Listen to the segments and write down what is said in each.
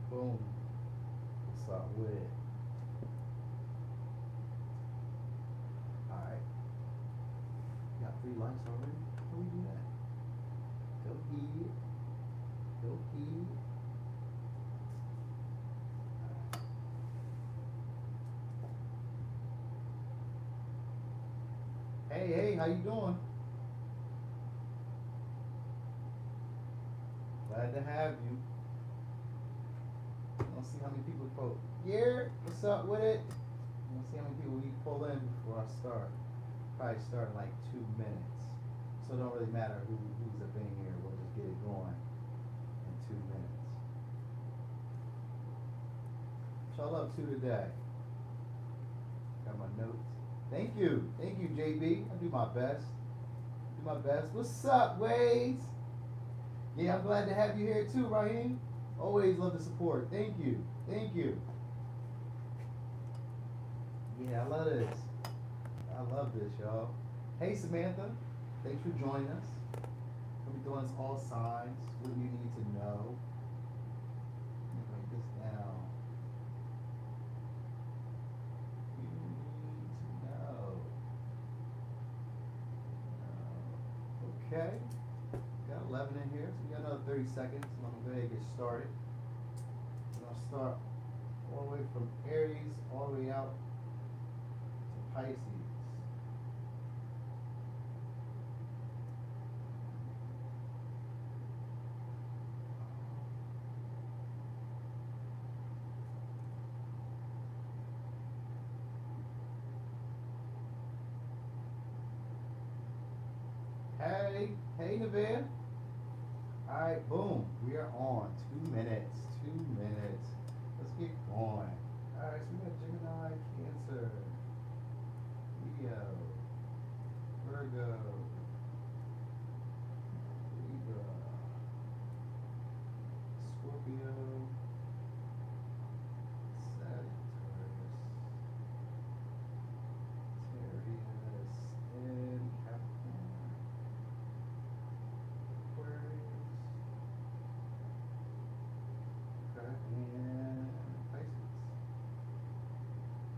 Boom. What's up with it? Alright. Got 3 likes already? How we do that? Go ahead. Go ahead. Hey, how you doing? Glad to have you. Let's see how many people quote. Yeah, what's up with it? Let's see how many people we pull in before I start. Probably start in like 2 minutes. So it don't really matter who's up in here. We'll just get it going in 2 minutes. What y'all up to today? Got my notes. Thank you, JB. I do my best. What's up, Waze? Yeah, I'm glad to have you here too, Raheem. Always love the support. Thank you. Yeah, I love this. Y'all. Hey, Samantha. Thanks for joining us. We'll be doing this all signs. What do you need to know? Let me write this down. You need to know. Okay. Got 11 in here, so we got another 30 seconds. I'm going to go ahead and get started. I'm going to start all the way from Aries all the way out to Pisces. Hey, Nevada. All right, boom. We are on. 2 minutes. Let's get going. All right, so we got Gemini, Cancer, Leo, Virgo, Libra, Scorpio, Sagittarius, Taurus, and Capricorn. Aquarius. Okay, and Pisces.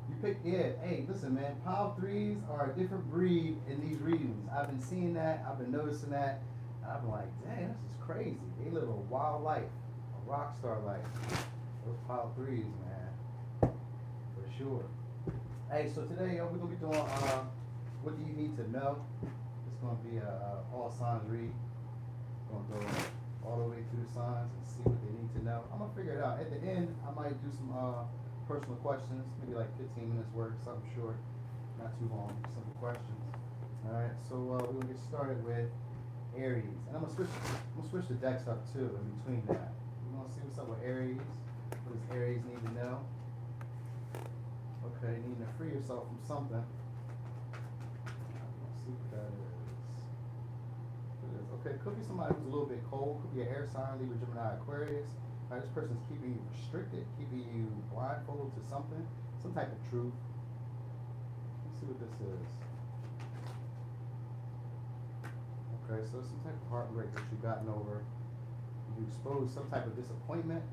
You pick, yeah, hey, listen, man, Power 3s are a different breed in these readings. I've been seeing that, I've been noticing that, and I've been like, dang, this is crazy. They live a wild life, a rock star life. Those Power 3s, man, for sure. Hey, so today, we're going to be doing, what do you need to know? It's going to be a all signs read. Gonna go all the way through the signs and see what they need to know. I'm gonna figure it out. At the end, I might do some personal questions, maybe like 15 minutes worth, something short, not too long, simple questions. All right, so we're gonna get started with Aries, and I'm gonna switch the decks up too in between that. We're gonna see what's up with Aries. What does Aries need to know? Okay, needing to free yourself from something. Let's see what that is. Okay, could be somebody who's a little bit cold, could be an air sign, Libra, Gemini, Aquarius. This person's keeping you restricted, keeping you blindfolded to something, some type of truth. Let's see what this is. Okay, so some type of heartbreak that you've gotten over. You expose some type of disappointment.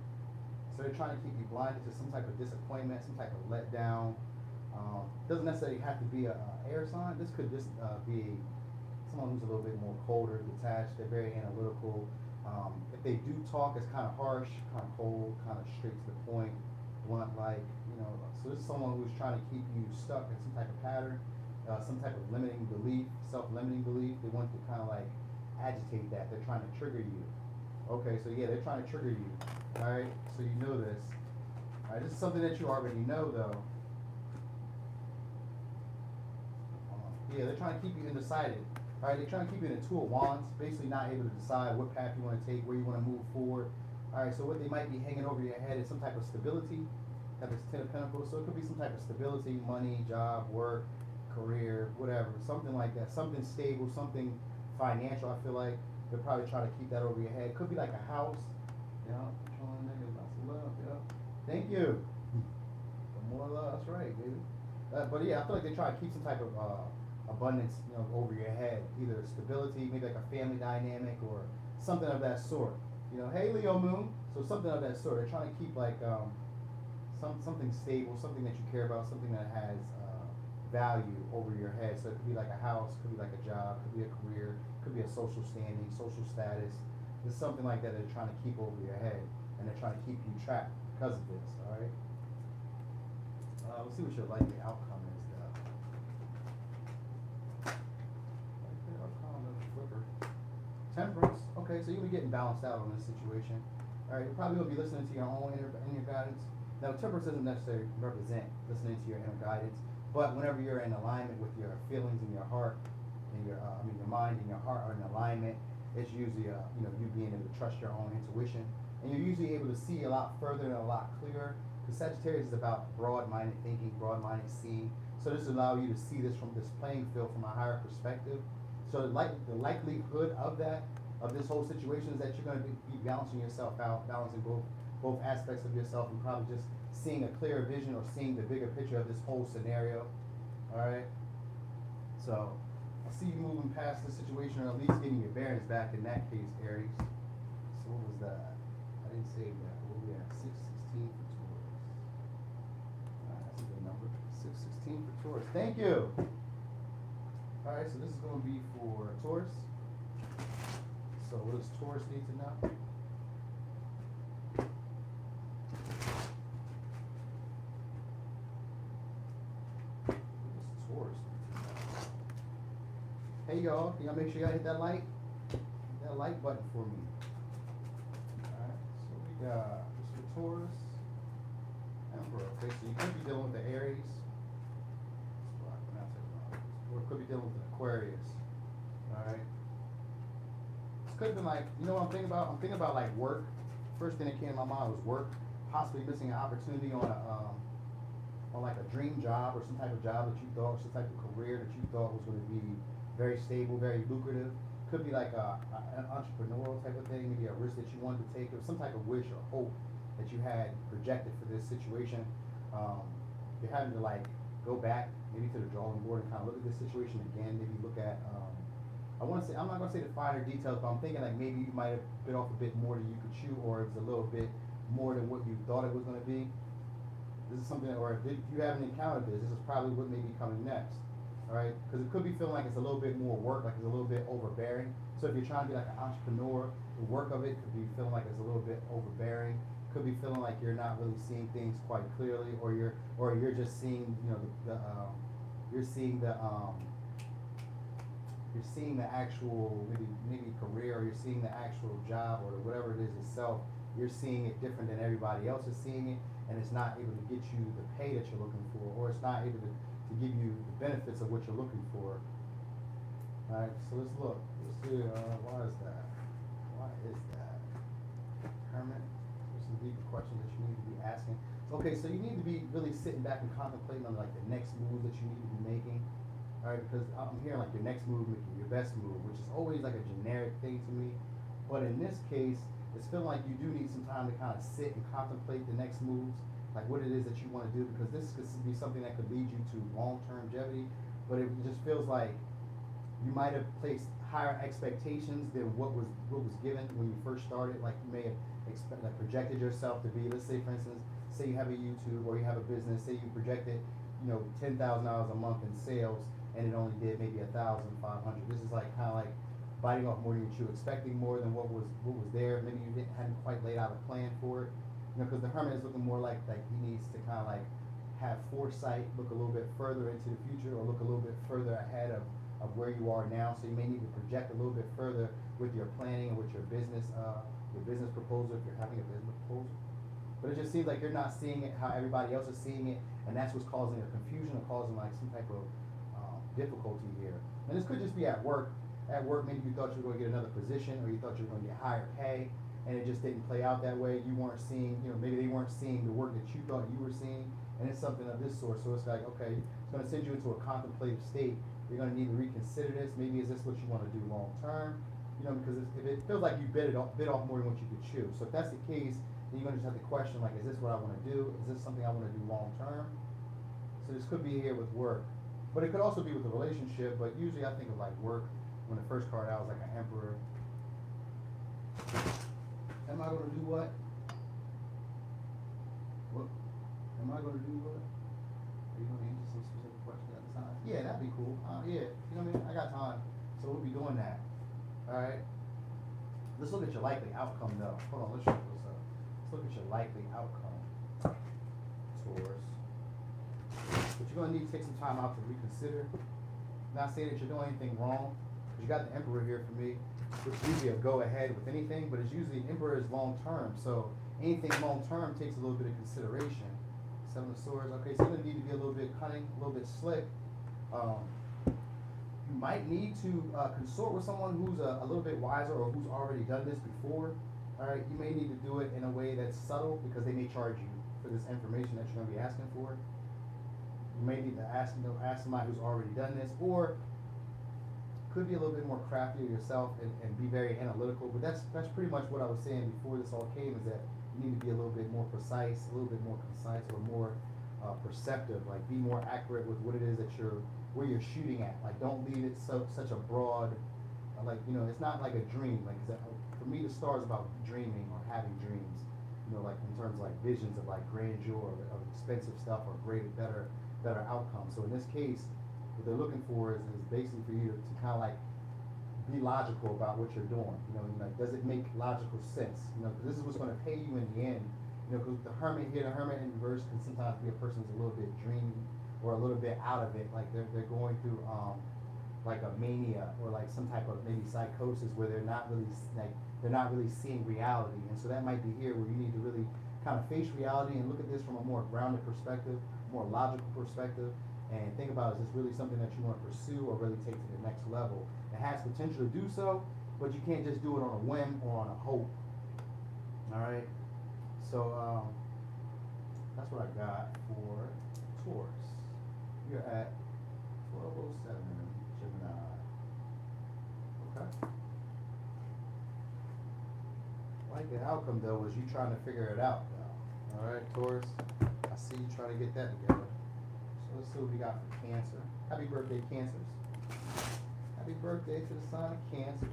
So they're trying to keep you blinded to some type of disappointment, some type of letdown. Doesn't necessarily have to be a air sign. This could just be someone who's a little bit more colder, detached. They're very analytical. If they do talk, it's kind of harsh, kind of cold, kind of straight to the point, blunt, like, you know. So this is someone who's trying to keep you stuck in some type of pattern, some type of limiting belief, self-limiting belief. They want to kind of like agitate that. They're trying to trigger you. Okay, so yeah, they're trying to trigger you. All right, so you know this. All right, this is something that you already know, though. Yeah, they're trying to keep you undecided. All right, they're trying to keep you in a 2 of wands, basically not able to decide what path you want to take, where you want to move forward. All right, so what they might be hanging over your head is some type of stability. That is 10 of Pentacles, so it could be some type of stability, money, job, work, career, whatever, something like that, something stable, something financial. I feel like they're probably trying to keep that over your head. Could be like a house. Yeah, showing niggas lots of love. Yeah, thank you. More love, that's right, baby. But yeah, I feel like they try to keep some type of abundance, you know, over your head, either stability, maybe like a family dynamic or something of that sort. You know, hey Leo Moon, So something of that sort. They're trying to keep like something stable, something that you care about, something that has value over your head. So it could be like a house, could be like a job, could be a career, could be a social standing, social status. It's something like that they're trying to keep over your head, and they're trying to keep you trapped because of this. All right. Let's see what your likely outcome is. Likely outcome of the flipper. Temperance. Okay, so you'll be getting balanced out on this situation. All right, you probably will be listening to your own inner guidance. Now, temperance doesn't necessarily represent listening to your inner guidance, but whenever you're in alignment with your feelings in your heart, and your your mind and your heart are in alignment, it's usually you being able to trust your own intuition, and you're usually able to see a lot further and a lot clearer. Because Sagittarius is about broad-minded thinking, broad-minded seeing. So this allows you to see this from this playing field from a higher perspective. So the likelihood of this whole situation is that you're going to be balancing yourself out, balancing both aspects of yourself, and probably just seeing a clearer vision or seeing the bigger picture of this whole scenario. All right. So I see you moving past the situation, or at least getting your bearings back in that case, Aries. So what was that? I didn't save that. What were we at? 616 for Taurus. That's a good number. 616 for Taurus. Thank you. All right. So this is going to be for Taurus. So what does Taurus need to know? Hey y'all, can y'all make sure y'all hit that like button for me. Alright, so we got this for Taurus, Emperor. Okay, so you could be dealing with the Aries, or could be dealing with an Aquarius. Alright. This could have been like, you know what I'm thinking about? I'm thinking about like work. First thing that came to my mind was work. Possibly missing an opportunity on like a dream job or some type of job that you thought, or some type of career that you thought was going to be very stable, very lucrative. Could be like an entrepreneurial type of thing, maybe a risk that you wanted to take, or some type of wish or hope that you had projected for this situation. You're having to like go back maybe to the drawing board and kind of look at this situation again. Maybe look at, I'm not going to say the finer details, but I'm thinking like maybe you might have bit off a bit more than you could chew, or it's a little bit more than what you thought it was going to be. This is something, or if you haven't encountered this is probably what may be coming next. All right, because it could be feeling like it's a little bit more work, like it's a little bit overbearing. So if you're trying to be like an entrepreneur, the work of it could be feeling like it's a little bit overbearing. Could be feeling like you're not really seeing things quite clearly, or you're just seeing, you're seeing the actual maybe career, or you're seeing the actual job, or whatever it is itself. You're seeing it different than everybody else is seeing it, and it's not able to get you the pay that you're looking for, or it's not able to give you the benefits of what you're looking for. Alright, so let's look. Let's see, why is that? Why is that? Hermit, there's some deeper questions that you need to be asking. Okay, so you need to be really sitting back and contemplating on like the next move that you need to be making. Alright, because I'm hearing like your next move, your best move, which is always like a generic thing to me. But in this case, it's feeling like you do need some time to kind of sit and contemplate the next moves, like what it is that you want to do, because this could be something that could lead you to long-term longevity. But it just feels like you might have placed higher expectations than what was given when you first started. Like you may have projected yourself to be, let's say for instance, say you have a YouTube or you have a business, say you projected, $10,000 a month in sales, and it only did maybe 1,500. This is like kind of like biting off more than you, expecting more than what was there. Maybe you hadn't quite laid out a plan for it. Because the Hermit is looking more like he needs to kind of like have foresight, look a little bit further into the future, or look a little bit further ahead of where you are now. So you may need to project a little bit further with your planning and with your business proposal, if you're having a business proposal. But it just seems like you're not seeing it how everybody else is seeing it, and that's what's causing a confusion or causing like some type of difficulty here. And this could just be at work. At work, maybe you thought you were going to get another position, or you thought you were going to get higher pay, and it just didn't play out that way. You weren't seeing, maybe they weren't seeing the work that you thought you were seeing, and it's something of this sort. So it's like, okay, it's going to send you into a contemplative state. You're going to need to reconsider this. Maybe is this what you want to do long term? Because if it feels like you bit off more than what you could chew. So if that's the case, then you're going to just have to question, like, is this what I want to do? Is this something I want to do long term? So this could be here with work, but it could also be with a relationship. But usually I think of like work. When the first card out was like an Emperor. Am I going to do what? What? Am I going to do what? Are you going to answer some specific question at the time? Yeah, that'd be cool. Yeah, you know what I mean? I got time. So we'll be doing that. Alright? Let's look at your likely outcome, though. Hold on, let's show this up. Let's look at your likely outcome, Taurus. But you're going to need to take some time out to reconsider. Not saying that you're doing anything wrong, because you got the Emperor here for me, which is usually a go ahead with anything, but it's usually Emperor is long term. So anything long term takes a little bit of consideration. Seven of Swords. Okay, so you're going to need to be a little bit cunning, a little bit slick. You might need to consort with someone who's a little bit wiser or who's already done this before. All right, you may need to do it in a way that's subtle because they may charge you for this information that you're going to be asking for. You may need to ask somebody who's already done this, or could be a little bit more crafty yourself and be very analytical. But that's pretty much what I was saying before this all came, is that you need to be a little bit more precise, a little bit more concise, or more perceptive. Like, be more accurate with what it is that where you're shooting at. Like, don't leave it such a broad, like, you know, it's not like a dream. Like, for me, the star is about dreaming or having dreams. You know, like in terms of like visions of like grandeur of expensive stuff or greater, better outcomes. So in this case, what they're looking for is basically for you to kind of like be logical about what you're doing. You know, like, does it make logical sense? You know, because this is what's going to pay you in the end. You know, because the Hermit here, the Hermit in reverse can sometimes be a person who's a little bit dreamy or a little bit out of it. Like they're going through like a mania or like some type of maybe psychosis where they're not really seeing reality. And so that might be here where you need to really kind of face reality and look at this from a more grounded perspective, more logical perspective, and think about, is this really something that you want to pursue or really take to the next level? It has potential to do so, but you can't just do it on a whim or on a hope. All right. So that's what I got for Taurus. You're at 1207, Gemini. Okay. Like the outcome though was you trying to figure it out though. All right, Taurus. I see you trying to get that together. So let's see what we got for Cancer. Happy birthday, Cancers. Happy birthday to the sign of Cancers.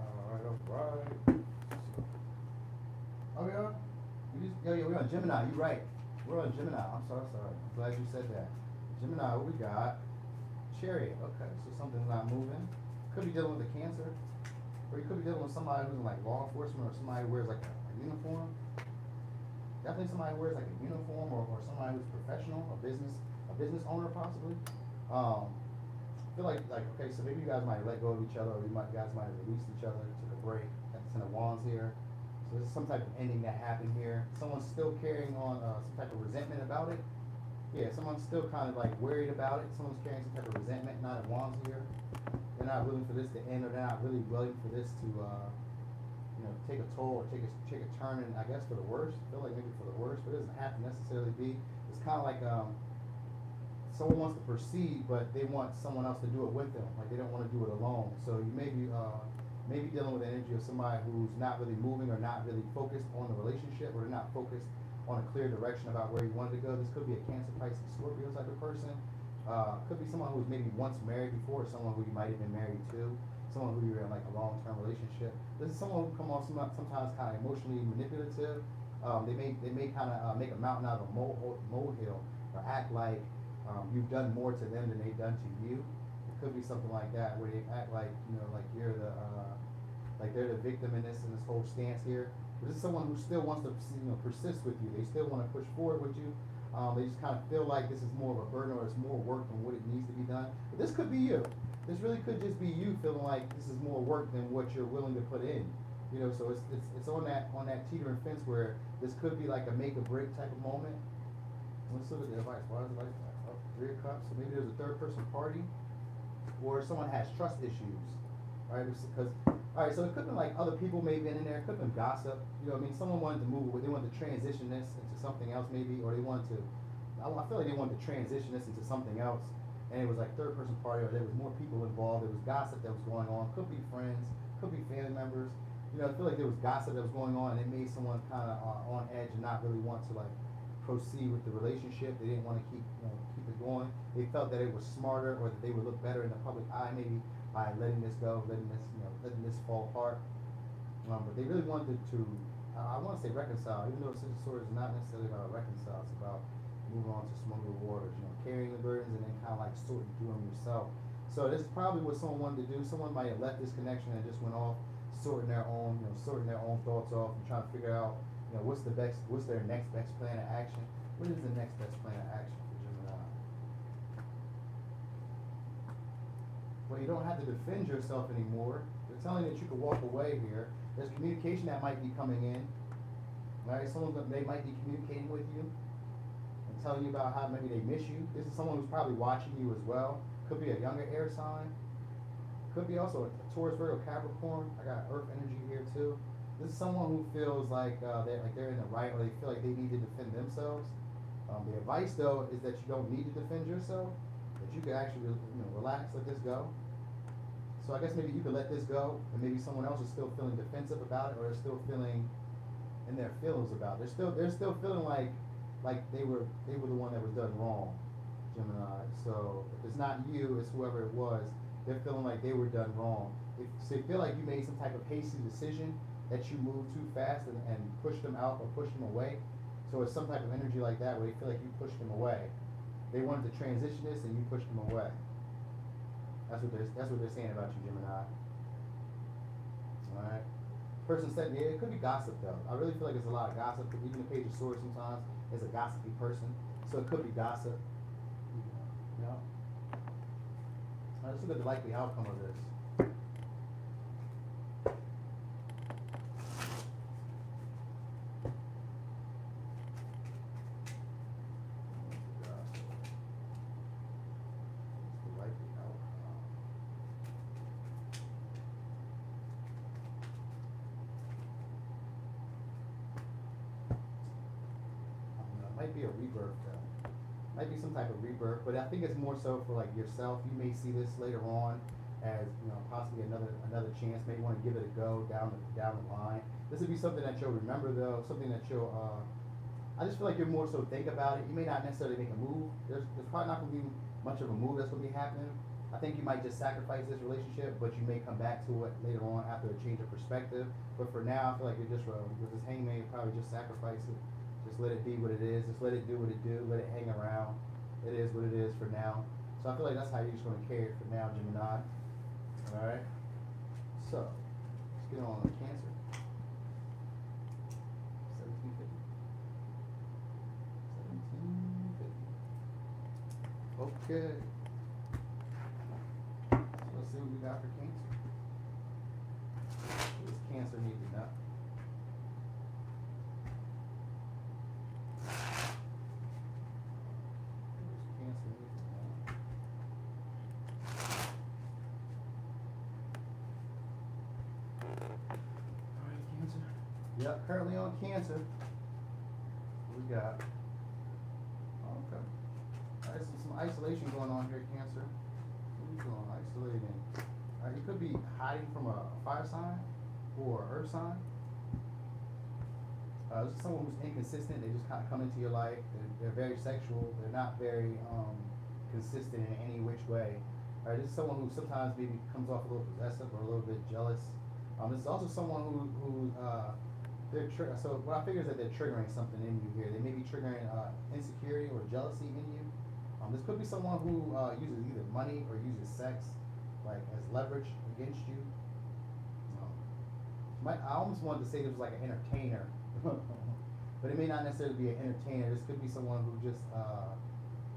Alright. Oh yeah? We're on Gemini, you're right. We're on Gemini. I'm sorry. I'm glad you said that. Gemini, what we got? Chariot. Okay, so something's not moving. Could be dealing with a Cancer. Or you could be dealing with somebody who's in like law enforcement, or somebody who wears like a uniform. Definitely somebody who wears like a uniform, or somebody who's professional, a business owner possibly. I feel like okay, so maybe you guys might let go of each other, or you guys might have released each other, took a break. Got the Ten of Wands here. So this is some type of ending that happened here. Someone's still carrying on some type of resentment about it. Yeah, someone's still kind of like worried about it. Someone's carrying some type of resentment. Nine of Wands here. They're not willing for this to end, or they're not really willing for this to, take a toll or take a turn, and I guess for the worst. I feel like maybe for the worst, but it doesn't have to necessarily be. It's kind of like someone wants to proceed, but they want someone else to do it with them. Like they don't want to do it alone. So you may be dealing with the energy of somebody who's not really moving or not really focused on the relationship, or they're not focused on a clear direction about where you wanted to go. This could be a Cancer, Pisces, Scorpio type of person. Could be someone who's maybe once married before, or someone who you might have been married to, someone who you're in like a long-term relationship. This is someone who come off sometimes kind of emotionally manipulative. They may kind of make a mountain out of a molehill, or act like you've done more to them than they've done to you. It could be something like that, where they act like like you're the like they're the victim in this whole stance here. But this is someone who still wants to persist with you. They still want to push forward with you. They just kind of feel like this is more of a burden, or it's more work than what it needs to be done. But this could be you. This really could just be you feeling like this is more work than what you're willing to put in. So it's on that teetering fence where this could be like a make or break type of moment. Let's look at the advice. Why is it like that? Oh, Three of Cups. So maybe there's a third person party, or someone has trust issues. All right, so it could have been like other people maybe in there. It could have been gossip. Someone wanted to move. They wanted to transition this into something else maybe, or they wanted to. I feel like they wanted to transition this into something else, and it was like third person party, or there was more people involved. There was gossip that was going on. Could be friends. Could be family members. I feel like there was gossip that was going on, and it made someone kind of on edge and not really want to like proceed with the relationship. They didn't want to keep it going. They felt that it was smarter, or that they would look better in the public eye maybe by letting this go, letting this fall apart. But they really wanted to, I want to say reconcile, even though Six of Swords is not necessarily about reconcile, it's about moving on to smoother waters, carrying the burdens and then kind of like sorting through them yourself. So this is probably what someone wanted to do. Someone might have left this connection and just went off sorting their own, sorting their own thoughts off and trying to figure out, what's their next best plan of action. What is the next best plan of action for Gemini? Well, you don't have to defend yourself anymore. They're telling you that you can walk away here. There's communication that might be coming in. Right? They might be communicating with you and telling you about how maybe they miss you. This is someone who's probably watching you as well. Could be a younger air sign. Could be also a Taurus, Virgo, Capricorn. I got Earth energy here too. This is someone who feels like they're in the right, or they feel like they need to defend themselves. The advice though is that you don't need to defend yourself. That you can actually relax, let this go. So I guess maybe you could let this go, and maybe someone else is still feeling defensive about it, or they're still feeling in their feelings about it. They're still feeling like they were the one that was done wrong, Gemini. So if it's not you, it's whoever it was. They're feeling like they were done wrong. If they feel like you made some type of hasty decision, that you moved too fast and pushed them out or pushed them away. So it's some type of energy like that where they feel like you pushed them away. They wanted to transition this and you pushed them away. That's what they're saying about you, Gemini. Alright. Person said, yeah, it could be gossip though. I really feel like it's a lot of gossip. Even the Page of Swords sometimes is a gossipy person. So it could be gossip. Let's look at the likely outcome of this. Might be a rebirth though. Might be some type of rebirth, but I think it's more so for like yourself. You may see this later on as possibly another chance. Maybe want to give it a go down the line. This would be something that you'll remember though. Something that you'll. I just feel like you're more so think about it. You may not necessarily make a move. There's probably not going to be much of a move that's going to be happening. I think you might just sacrifice this relationship, but you may come back to it later on after a change of perspective. But for now, I feel like you're just with this hangman, you probably just sacrifice it. Just let it be what it is. Just let it do what it do. Let it hang around. It is what it is for now. So I feel like that's how you're just going to carry it for now, Gemini. All right. So let's get on Cancer. 1750. 1750. Okay. So let's see what we got for Cancer. What does Cancer need to know? Yep, currently on Cancer. What we got? Okay. Alright, so some isolation going on here, Cancer. What are you doing? Isolating. Alright, you could be hiding from a fire sign or earth sign. This is someone who's inconsistent. They just kind of come into your life. They're very sexual. They're not very consistent in any which way. Alright, this is someone who sometimes maybe comes off a little possessive or a little bit jealous. This is also someone who so what I figure is that they're triggering something in you here. They may be triggering insecurity or jealousy in you. This could be someone who uses either money or uses sex like as leverage against you. I almost wanted to say this was like an entertainer, but it may not necessarily be an entertainer. This could be someone who just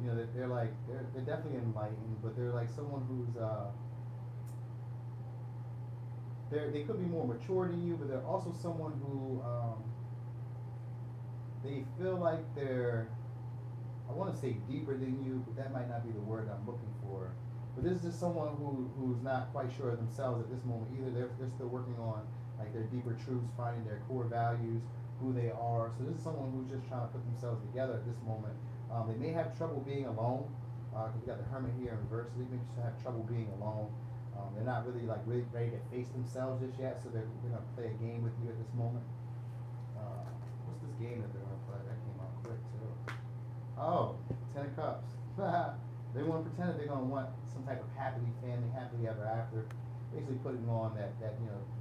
they're definitely enlightened, but they're like someone who's they could be more mature than you, but they're also someone who they feel like they're, I want to say deeper than you, but that might not be the word I'm looking for. But this is just someone who's not quite sure of themselves at this moment either. They're still working on like their deeper truths, finding their core values, who they are. So this is someone who's just trying to put themselves together at this moment. They may have trouble being alone, because we got the Hermit here in reverse. So they may just have trouble being alone. They're not really ready to face themselves just yet, so they're going to play a game with you at this moment. What's this game that they're going to play? That came out quick too. Oh, 10 of Cups. They want to pretend that they're going to want some type of happily family, happily ever after. basically putting on that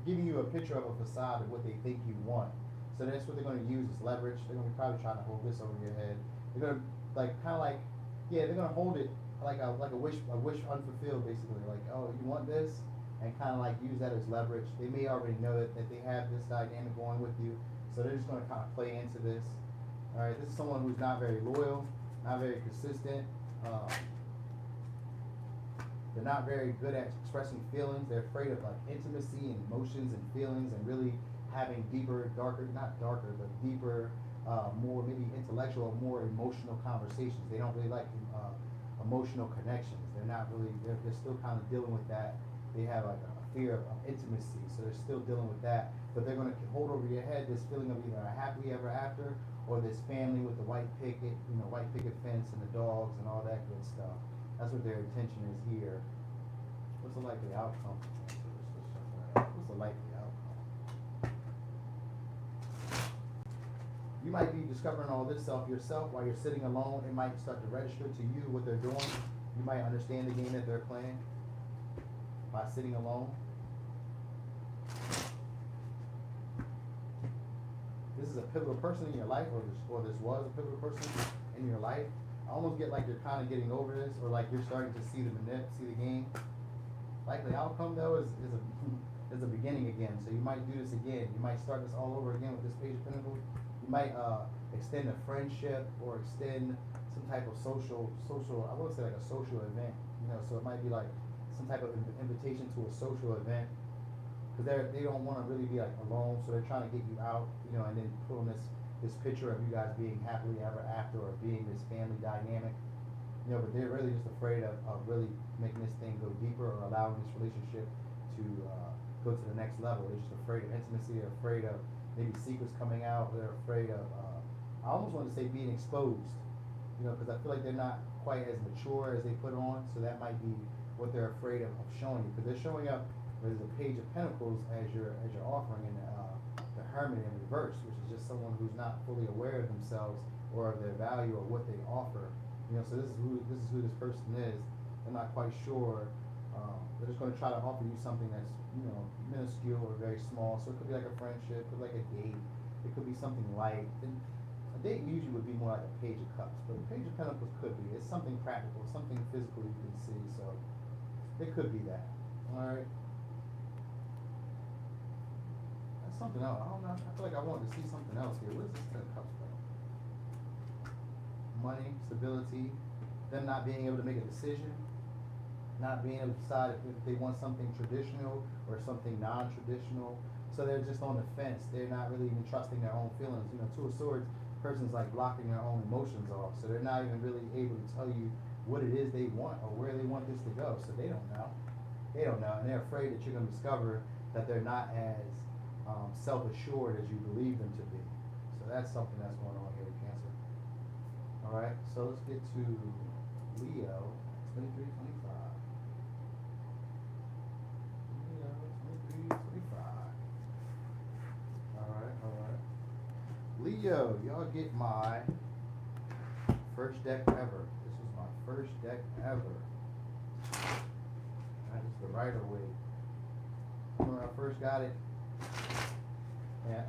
giving you a picture of a facade of what they think you want. So that's what they're going to use as leverage. They're going to be probably trying to hold this over your head. They're going to they're going to hold it like a wish unfulfilled, basically. Like, oh, you want this, and kind of like use that as leverage. They may already know that they have this dynamic going with you, so they're just going to kind of play into this. All right, this is someone who's not very loyal, not very consistent. They're not very good at expressing feelings. They're afraid of like intimacy and emotions and feelings and really having deeper, not darker, but deeper, more maybe intellectual, more emotional conversations. They don't really like emotional connections. They're still kind of dealing with that. They have like a fear of intimacy, so they're still dealing with that. But they're going to hold over your head this feeling of either a happily ever after or this family with the white picket fence and the dogs and all that good stuff. That's what their intention is here. What's the likely outcome? What's the likely outcome? You might be discovering all this stuff yourself while you're sitting alone. It might start to register to you what they're doing. You might understand the game that they're playing by sitting alone. This is a pivotal person in your life, or this was a pivotal person in your life. I almost get like you're kind of getting over this, or like you're starting to see the game. Likely outcome though is a beginning again. So you might do this again. You might start this all over again with this Page of Pentacles. You might extend a friendship or extend some type of social. I wouldn't say like a social event. So it might be like some type of invitation to a social event, because they don't want to really be like alone. So they're trying to get you out, and then put on this picture of you guys being happily ever after or being this family dynamic. But they're really just afraid of really making this thing go deeper or allowing this relationship to go to the next level. They're just afraid of intimacy. They're afraid of maybe secrets coming out. They're afraid of, I almost want to say being exposed, because I feel like they're not quite as mature as they put on. So that might be what they're afraid of showing you, because they're showing up with the Page of Pentacles as your offering, and the Hermit in reverse, which is just someone who's not fully aware of themselves or of their value or what they offer. So this is who this person is. They're not quite sure. They're just going to try to offer you something that's minuscule or very small. So it could be like a friendship, it could be like a date. It could be something light. And a date usually would be more like a Page of Cups, but a Page of Pentacles could be. It's something practical, something physical you can see. So it could be that. All right. That's something else. I don't know. I feel like I wanted to see something else here. What is this Ten of Cups about? Money, stability, them not being able to make a decision, not being able to decide if they want something traditional or something non-traditional. So they're just on the fence. They're not really even trusting their own feelings. Two of Swords, person's like blocking their own emotions off. So they're not even really able to tell you what it is they want or where they want this to go. So they don't know. And they're afraid that you're going to discover that they're not as self-assured as you believe them to be. So that's something that's going on here with Cancer. All right, so let's get to Leo, 23, 25. Leo, 23, 25. All right. Leo, y'all get my first deck ever. This was my first deck ever. That is the Rider-Waite. When I first got it, and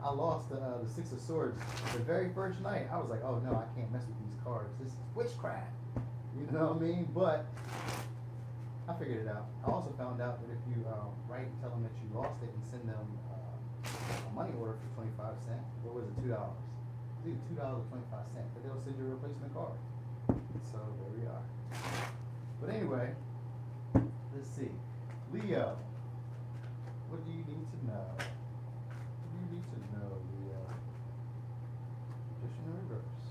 I lost the Six of Swords the very first night. I was like, oh no, I can't mess with these cards. This is witchcraft. You know what I mean? But I figured it out. I also found out that if you write and tell them that you lost it and send them a money order for 25 cents, what was it, $2? Dude, $2.25, but they'll send you a replacement card. So there we are. But anyway, let's see. Leo, what do you need to know? Leo. Magician in reverse.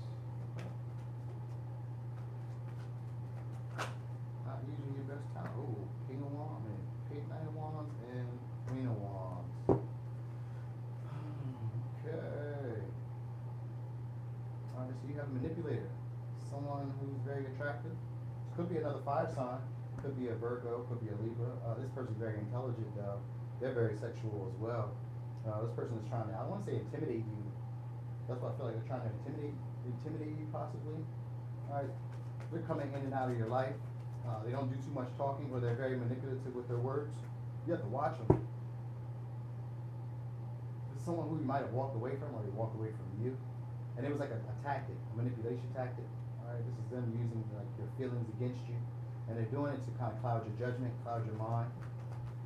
Not using your best talent. Oh, King of Wands, Knight of Wands, and Queen of Wands. Okay. Alright, so you have a manipulator. Someone who's very attractive. This could be another fire sign. Could be a Virgo, could be a Libra. This person's very intelligent though. They're very sexual as well. This person is trying to, I want to say intimidate you. That's what I feel like they're trying to intimidate you possibly. Alright, they're coming in and out of your life. They don't do too much talking, or they're very manipulative with their words. You have to watch them. It's someone who you might have walked away from, or they walked away from you. And it was like a tactic, a manipulation tactic. All right, this is them using like your feelings against you, and they're doing it to kind of cloud your judgment, cloud your mind.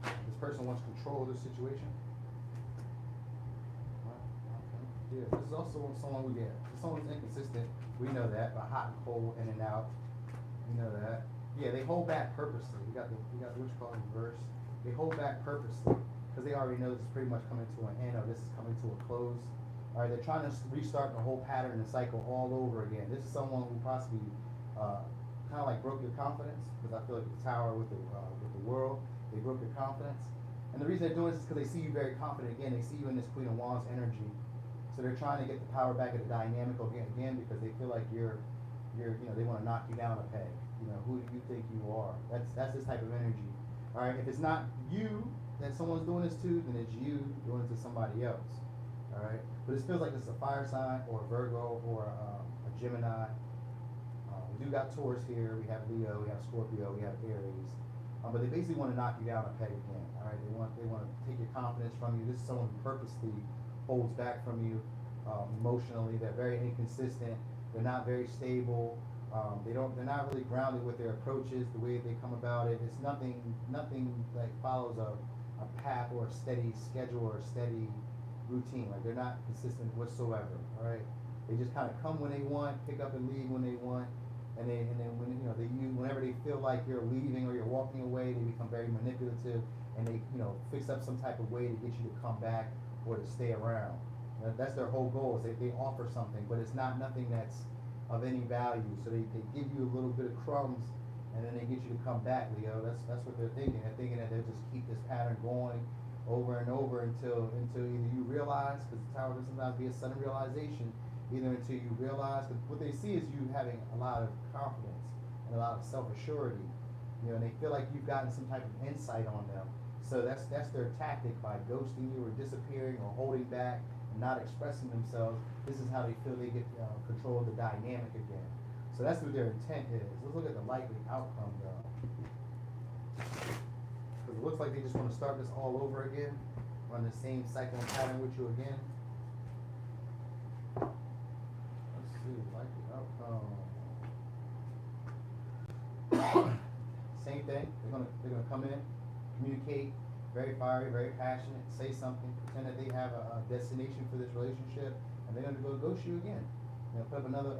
This person wants control of the situation. Okay. Yeah, this is also someone who someone's inconsistent. We know that, but hot and cold, in and out. We know that. Yeah, they hold back purposely. We got what you call reverse. They hold back purposely because they already know this is pretty much coming to an end, or this is coming to a close. All right, they're trying to restart the whole pattern and cycle all over again. This is someone who possibly kind of like broke your confidence, because I feel like the Tower with the world, they broke your confidence. And the reason they're doing this is because they see you very confident again. They see you in this Queen of Wands energy, so they're trying to get the power back of the dynamic again because they feel like you're they want to knock you down a peg. Who do you think you are? That's this type of energy. All right, if it's not you that someone's doing this to, then it's you doing it to somebody else. All right, but it feels like it's a fire sign, or a Virgo, or a Gemini. We do got Taurus here. We have Leo. We have Scorpio. We have Aries. But they basically want to knock you down a peg again. All right, they want to take your confidence from you. This is someone who purposely holds back from you emotionally. They're very inconsistent. They're not very stable. They're not really grounded with their approaches, the way they come about it. It's nothing like follows a path or a steady schedule or a steady routine. Like, they're not consistent whatsoever. All right, they just kind of come when they want, pick up and leave when they want, and then when whenever they feel like you're leaving or you're walking away, they become very manipulative, and they fix up some type of way to get you to come back or to stay around. That's their whole goal. Is they offer something, but it's nothing that's of any value. So they give you a little bit of crumbs, and then they get you to come back, Leo. That's what they're thinking. They're thinking that they'll just keep this pattern going over and over until either you realize, because the Tower can sometimes be a sudden realization, either until you realize, because what they see is you having a lot of confidence and a lot of self-assurity, and they feel like you've gotten some type of insight on them. So that's their tactic, by ghosting you or disappearing or holding back, not expressing themselves. This is how they feel they get control of the dynamic again. So that's what their intent is. Let's look at the likely outcome, though. Because it looks like they just want to start this all over again, run the same cycle and pattern with you again. Let's see, likely outcome. Same thing. They're gonna come in, communicate, very fiery, very passionate, say something, pretend that they have a destination for this relationship, and they're going to go ghost you again. Put up another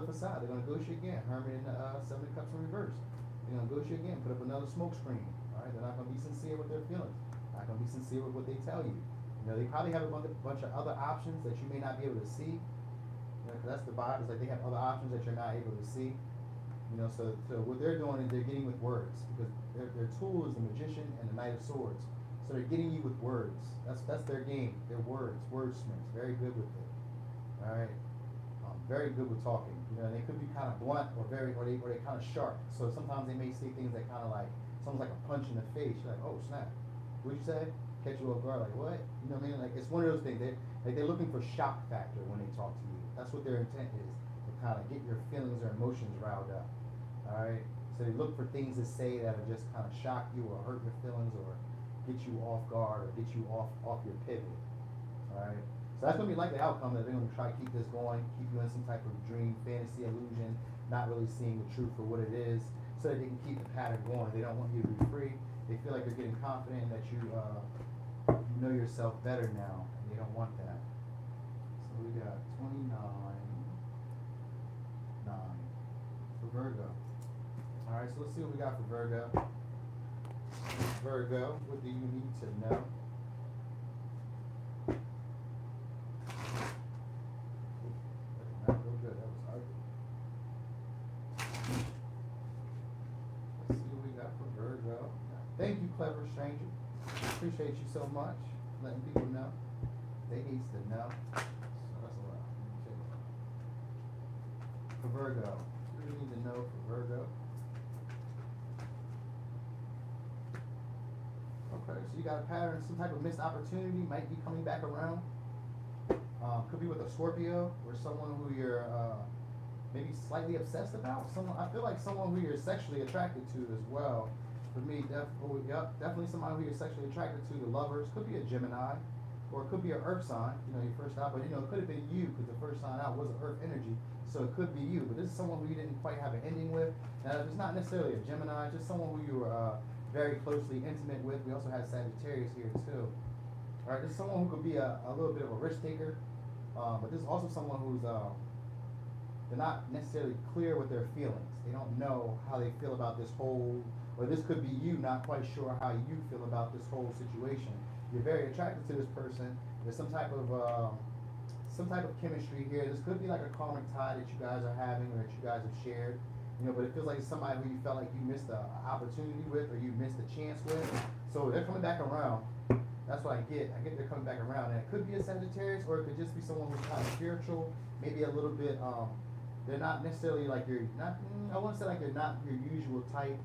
facade. They're going to ghost you again. Hermit in the Seven of Cups in reverse. They're going to ghost you again. Put up another smoke screen. All right, they're not going to be sincere with their feelings. Not going to be sincere with what they tell you. They probably have a bunch of other options that you may not be able to see. Because that's the vibe. It's like they have other options that you're not able to see. So what they're doing is they're getting with words, because their tool is the Magician and the Knight of Swords. So they're getting you with words. That's their game. They're wordsmiths. Very good with it. All right. Very good with talking. They could be kind of blunt or they kind of sharp. So sometimes they may say things that kind of like, it's almost like a punch in the face. You're like, oh snap, what'd you say? Catch you off guard. Like, what? You know what I mean? Like, it's one of those things. They're looking for shock factor when they talk to you. That's what their intent is, to kind of get your feelings or emotions riled up. All right. So they look for things to say that will just kind of shock you or hurt your feelings or get you off guard or get you off your pivot. All right. So that's going to be like the outcome, that they're going to try to keep this going, keep you in some type of dream, fantasy, illusion, not really seeing the truth for what it is, so that they can keep the pattern going. They don't want you to be free. They feel like they're getting confident that you know yourself better now, and they don't want that. So we got 29, 9 for Virgo. All right, so let's see what we got for Virgo. Virgo, what do you need to know? Not real good. That was ugly. Let's see what we got for Virgo. Thank you, clever stranger. Appreciate you so much, letting people know. They need to know. So that's a lot. For Virgo, what do we need to know for Virgo? Okay, so you got a pattern, some type of missed opportunity might be coming back around. Could be with a Scorpio, or someone who you're maybe slightly obsessed about. Someone, I feel like someone who you're sexually attracted to as well. For me, definitely somebody who you're sexually attracted to. The lovers could be a Gemini, or it could be an Earth sign. You know, your first out, but you know, it could have been you because the first sign out was an Earth energy. So it could be you, but this is someone who you didn't quite have an ending with. Now, it's not necessarily a Gemini, just someone who you were very closely intimate with. We also have Sagittarius here too. All right, this is someone who could be a little bit of a risk taker, but this is also someone who's they're not necessarily clear with their feelings. They don't know how they feel about this whole, or this could be you not quite sure how you feel about this whole situation. You're very attracted to this person. There's some type of chemistry here. This could be like a karmic tie that you guys are having or that you guys have shared. You know, but it feels like it's somebody who you felt like you missed an opportunity with or you missed a chance with. So they're coming back around. That's what I get. I get they're coming back around. And it could be a Sagittarius or it could just be someone who's kind of spiritual, maybe a little bit, they're not necessarily like you're not, I wouldn't say like they're not your usual type.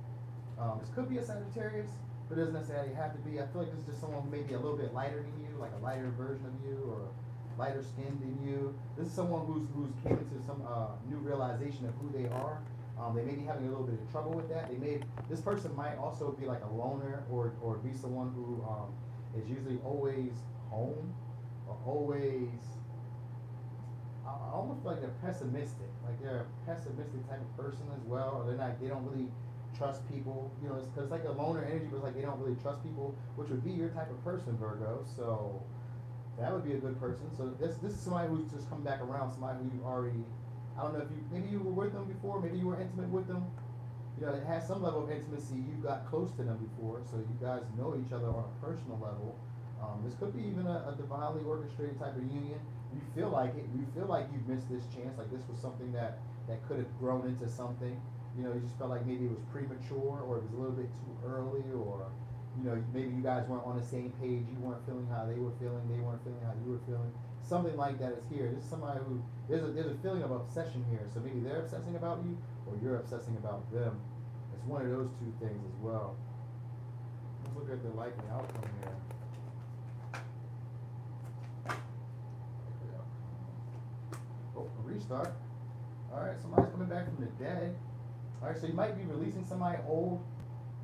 This could be a Sagittarius, but it doesn't necessarily have to be. I feel like this is just someone who may be a little bit lighter than you, like a lighter version of you or lighter skinned than you. This is someone who's came into some new realization of who they are. They may be having a little bit of trouble with that. This person might also be like a loner or be someone who is usually always home or always, I almost feel like they're pessimistic. Like they're a pessimistic type of person as well. Or they don't really trust people. You know, it's like a loner energy, but it's like they don't really trust people, which would be your type of person, Virgo. So that would be a good person. So this is somebody who's just come back around, somebody who you already, I don't know if maybe you were with them before, maybe you were intimate with them. You know, it has some level of intimacy. You got close to them before, so you guys know each other on a personal level. This could be even a divinely orchestrated type of union. You feel like it. You feel like you've missed this chance. Like this was something that could have grown into something. You know, you just felt like maybe it was premature, or it was a little bit too early, or you know, maybe you guys weren't on the same page. You weren't feeling how they were feeling. They weren't feeling how you were feeling. Something like that is here. This is somebody who there's a feeling of obsession here. So maybe they're obsessing about you, or you're obsessing about them. It's one of those two things as well. Let's look at the likely outcome here. Oh, a restart. All right, somebody's coming back from the dead. All right, so you might be releasing somebody old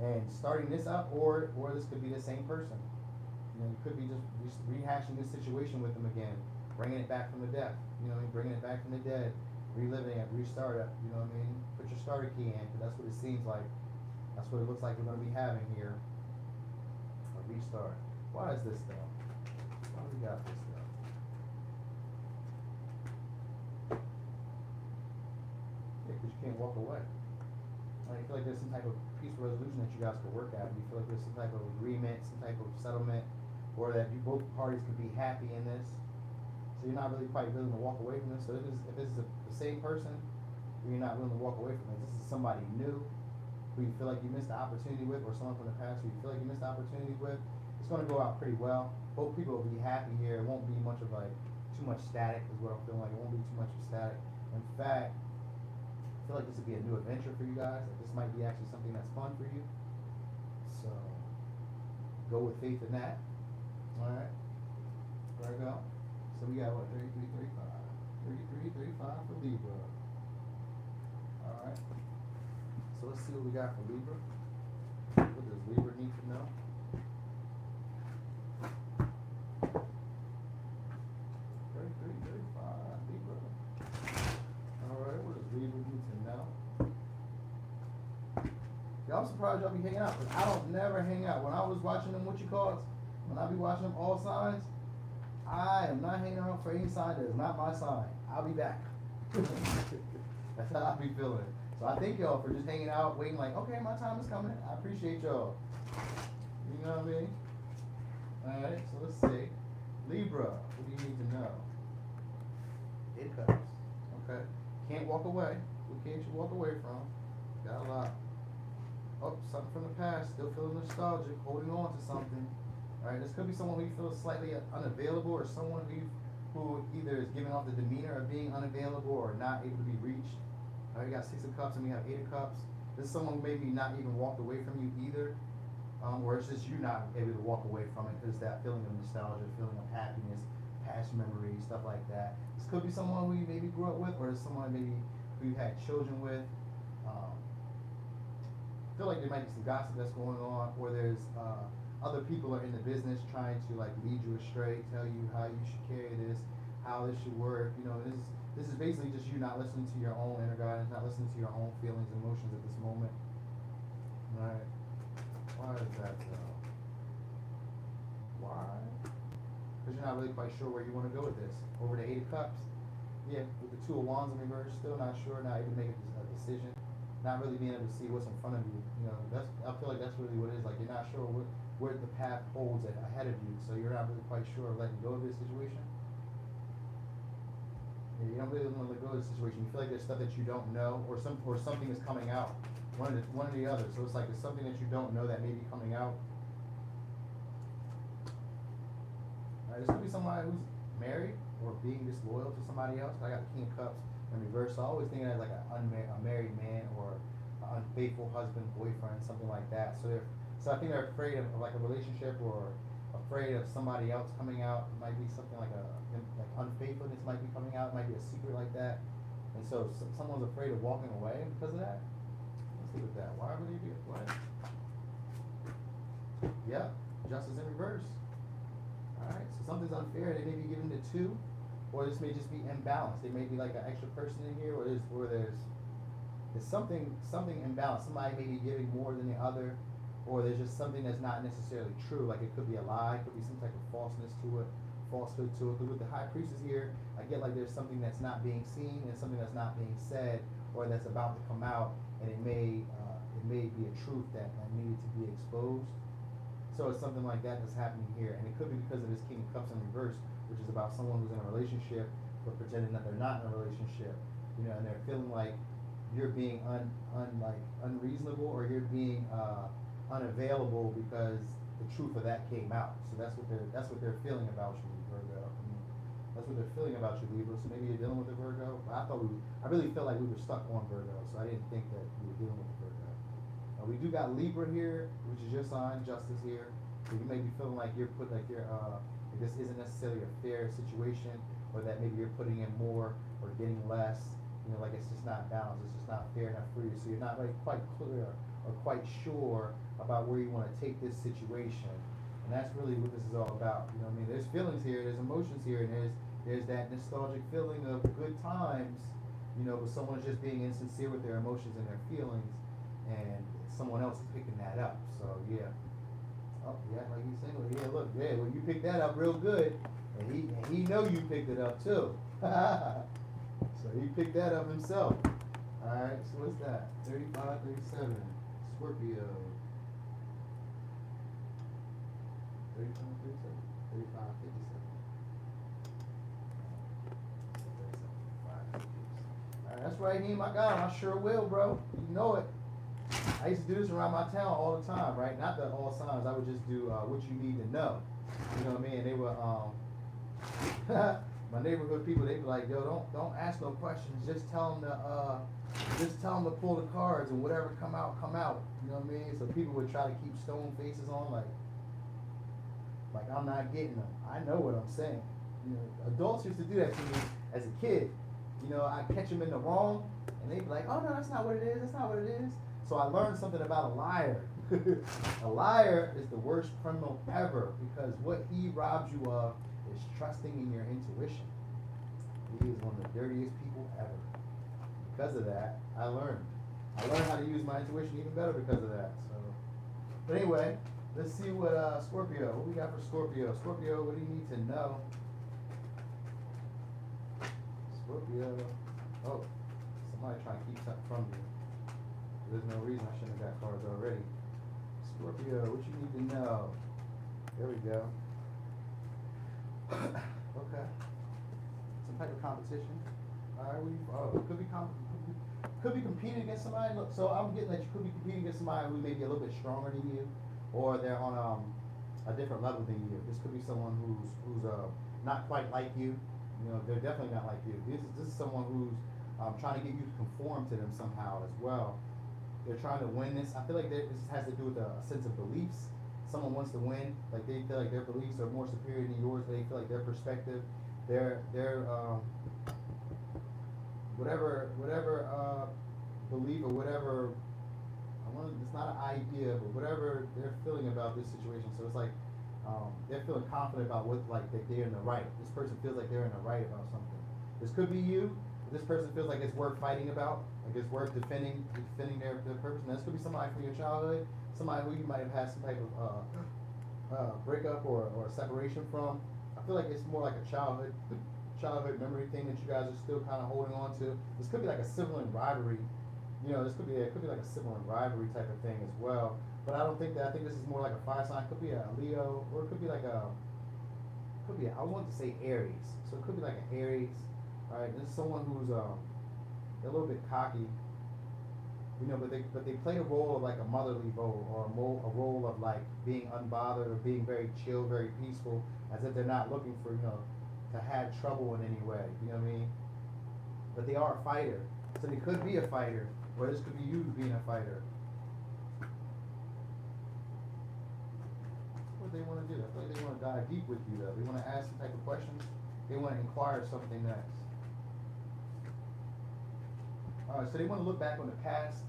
and starting this up, or this could be the same person. You know, you could be just rehashing this situation with them again, bringing it back from the death. You know, bringing it back from the dead, reliving it, restart it. You know what I mean? Put your starter key in, because that's what it seems like. That's what it looks like we're going to be having here. A restart. Why is this though? Why do we got this though? Yeah, because you can't walk away. I feel like there's some type of peaceful resolution that you guys could work out. You feel like there's some type of agreement, some type of settlement, or that you both parties could be happy in this. So you're not really quite willing to walk away from this. So if this is the same person, you're not willing to walk away from it. This is somebody new who you feel like you missed the opportunity with, or someone from the past who you feel like you missed the opportunity with. It's going to go out pretty well. Both people will be happy here. It won't be much of like too much static is what I'm feeling like. It won't be too much of static. In fact, I feel like this would be a new adventure for you guys. Like this might be actually something that's fun for you. So go with faith in that. All right. There we go. So we got what, 33, 35. 33, 35 for Libra. All right. So let's see what we got for Libra. What does Libra need to know? 33, 35, Libra. All right, what does Libra need to know? Y'all surprised y'all be hanging out, because I don't never hang out. When I was watching them, when I be watching them all signs, I am not hanging out for any sign that is not my sign. I'll be back. That's how I be feeling. So I thank y'all for just hanging out, waiting like, okay, my time is coming. I appreciate y'all. You know what I mean? Alright, so let's see. Libra, what do you need to know? 8 of Cups. Okay. Can't walk away. What can't you walk away from? Got a lot. Oh, something from the past. Still feeling nostalgic, holding on to something. Alright, this could be someone who you feel slightly unavailable, or someone who either is giving off the demeanor of being unavailable or not able to be reached. We got 6 of Cups and we have 8 of Cups. This is someone who maybe not even walked away from you either, or it's just you not able to walk away from it because that feeling of nostalgia, feeling of happiness, past memories, stuff like that. This could be someone who you maybe grew up with, or someone maybe who you had children with. I feel like there might be some gossip that's going on, or there's other people are in the business trying to like lead you astray, tell you how you should carry this, how this should work. You know, this is basically just you not listening to your own inner guidance, not listening to your own feelings and emotions at this moment. Right? Why is that though? Why? Because you're not really quite sure where you want to go with this. Over the Eight of Cups. Yeah, with the Two of Wands in reverse, still not sure, not able to make a decision. Not really being able to see what's in front of you. You know, I feel like that's really what it is. Like you're not sure where the path holds ahead of you, so you're not really quite sure of letting go of this situation. Yeah, you don't really want to let go of this situation. You feel like there's stuff that you don't know, or something is coming out. One or the other. So it's like there's something that you don't know that may be coming out. This could be somebody who's married or being disloyal to somebody else. I got the King of Cups in reverse, so I always think of it as like a married man or an unfaithful husband, boyfriend, something like that. So I think they're afraid of like a relationship, or afraid of somebody else coming out. It might be something like unfaithfulness might be coming out. It might be a secret like that, and so someone's afraid of walking away because of that. Let's look at that. Why would they be? What? Yeah, justice in reverse. All right, so something's unfair. They may be given the two. Or this may just be imbalanced. There may be like an extra person in here, or there's something imbalanced. Somebody may be giving more than the other, or there's just something that's not necessarily true. Like it could be a lie, it could be some type of falsehood to it. Because with the High Priestess here, I get like there's something that's not being seen and something that's not being said, or that's about to come out, and it may be a truth that needed to be exposed. So it's something like that that's happening here, and it could be because of this King of Cups in reverse, which is about someone who's in a relationship but pretending that they're not in a relationship, you know, and they're feeling like you're being unreasonable, or you're being unavailable because the truth of that came out. So that's what they're feeling about you, Virgo. I mean, that's what they're feeling about you, Libra. So maybe you're dealing with the Virgo. But I really feel like we were stuck on Virgo, so I didn't think that we were dealing with the Virgo. We do got Libra here, which is your sign, justice here. So you may be feeling like this isn't necessarily a fair situation, or that maybe you're putting in more or getting less. You know, like it's just not balanced. It's just not fair enough for you. So you're not like quite clear or quite sure about where you want to take this situation. And that's really what this is all about. You know what I mean? There's feelings here, there's emotions here, and there's that nostalgic feeling of good times, you know, but someone's just being insincere with their emotions and their feelings, and someone else is picking that up. So yeah. Oh yeah, like he's single. Yeah, look, yeah, well you picked that up real good, and he know you picked it up too. So he picked that up himself. All right, so what's that? 35, 37, Scorpio. 35, 37, 35, 57. All right, that's right, Heem. I got him. I sure will, bro. You know it. I used to do this around my town all the time, right? Not that all signs. I would just do what you need to know. You know what I mean? They were my neighborhood people. They'd be like, "Yo, don't ask no questions. Just tell them to pull the cards, and whatever come out, come out." You know what I mean? So people would try to keep stone faces on, like I'm not getting them. I know what I'm saying. You know, adults used to do that to me as a kid. You know, I catch them in the wrong, and they'd be like, "Oh no, that's not what it is. That's not what it is." So I learned something about a liar. A liar is the worst criminal ever, because what he robs you of is trusting in your intuition. He is one of the dirtiest people ever. Because of that, I learned how to use my intuition even better because of that. So, but anyway, let's see what Scorpio. What we got for Scorpio? Scorpio, what do you need to know? Scorpio. Oh, somebody trying to keep something from you. There's no reason I shouldn't have got cards already. Scorpio, what you need to know? There we go. Okay. Some type of competition. All right, it could be competing against somebody. Look, so I'm getting that you could be competing against somebody who may be a little bit stronger than you, or they're on a different level than you. This could be someone who's not quite like you. You know, they're definitely not like you. This is someone who's trying to get you to conform to them somehow as well. They're trying to win this. I feel like this has to do with a sense of beliefs. Someone wants to win, like they feel like their beliefs are more superior than yours. They feel like their perspective, their whatever belief or whatever, it's not an idea, but whatever they're feeling about this situation. So it's like they're feeling confident about what, like, that they're in the right. This person feels like they're in the right about something. This could be you. This person feels like it's worth fighting about, like it's worth defending their purpose. And this could be somebody from your childhood, somebody who you might have had some type of breakup or separation from. I feel like it's more like a childhood memory thing that you guys are still kind of holding on to. This could be like a sibling rivalry. You know, it could be like a sibling rivalry type of thing as well. But I don't think that. I think this is more like a fire sign. It could be a Leo, or it could be like I want to say Aries. So it could be like an Aries. All right, this is someone who's they're a little bit cocky, you know, but they play a role of like a motherly role, or a role of like being unbothered or being very chill, very peaceful, as if they're not looking for, you know, to have trouble in any way. You know what I mean? But they are a fighter, so they could be a fighter, or this could be you being a fighter. What do they want to do? I feel like they want to dive deep with you, though. They want to ask some type of questions. They want to inquire something next. All right, so they want to look back on the past.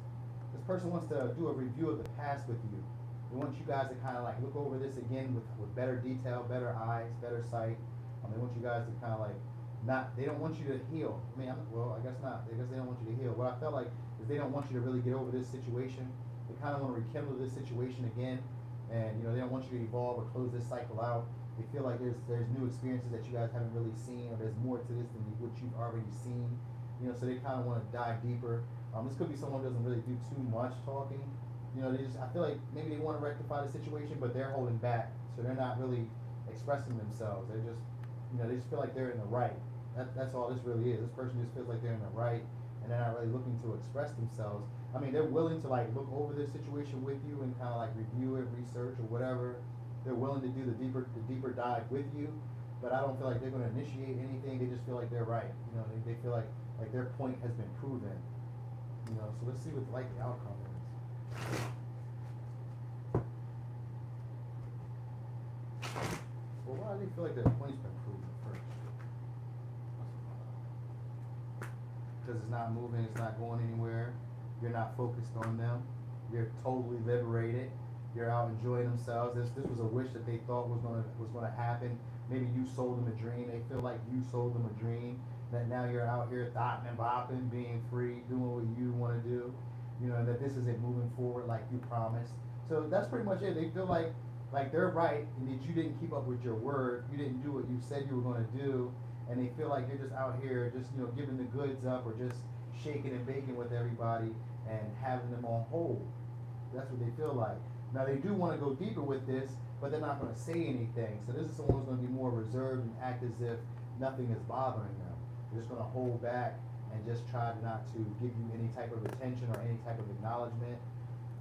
This person wants to do a review of the past with you. They want you guys to kind of like look over this again with better detail, better eyes, better sight. They want you guys to kind of like they don't want you to heal. I mean, I guess not. I guess they don't want you to heal. What I felt like is they don't want you to really get over this situation. They kind of want to rekindle this situation again. And, you know, they don't want you to evolve or close this cycle out. They feel like there's new experiences that you guys haven't really seen, or there's more to this than what you've already seen. You know, so they kind of want to dive deeper. This could be someone who doesn't really do too much talking. You know, I feel like maybe they want to rectify the situation, but they're holding back. So they're not really expressing themselves. They're just, you know, they just feel like they're in the right. That's all this really is. This person just feels like they're in the right, and they're not really looking to express themselves. I mean, they're willing to like look over this situation with you and kind of like review it, research, or whatever. They're willing to do the deeper dive with you, but I don't feel like they're going to initiate anything. They just feel like they're right. You know, they feel like their point has been proven. You know, so let's see what the outcome is. Well, why do they feel like their point's been proven first? Because it's not moving, it's not going anywhere. You're not focused on them. You're totally liberated. You're out enjoying themselves. This was a wish that they thought was gonna happen. Maybe you sold them a dream. They feel like you sold them a dream. That now you're out here thotting and bopping, being free, doing what you want to do. You know, that this isn't moving forward like you promised. So that's pretty much it. They feel like they're right, and that you didn't keep up with your word. You didn't do what you said you were going to do, and they feel like you're just out here, just, you know, giving the goods up, or just shaking and baking with everybody and having them on hold. That's what they feel like. Now they do want to go deeper with this, but they're not going to say anything. So this is someone who's going to be more reserved and act as if nothing is bothering them. They're just going to hold back and just try not to give you any type of attention or any type of acknowledgement.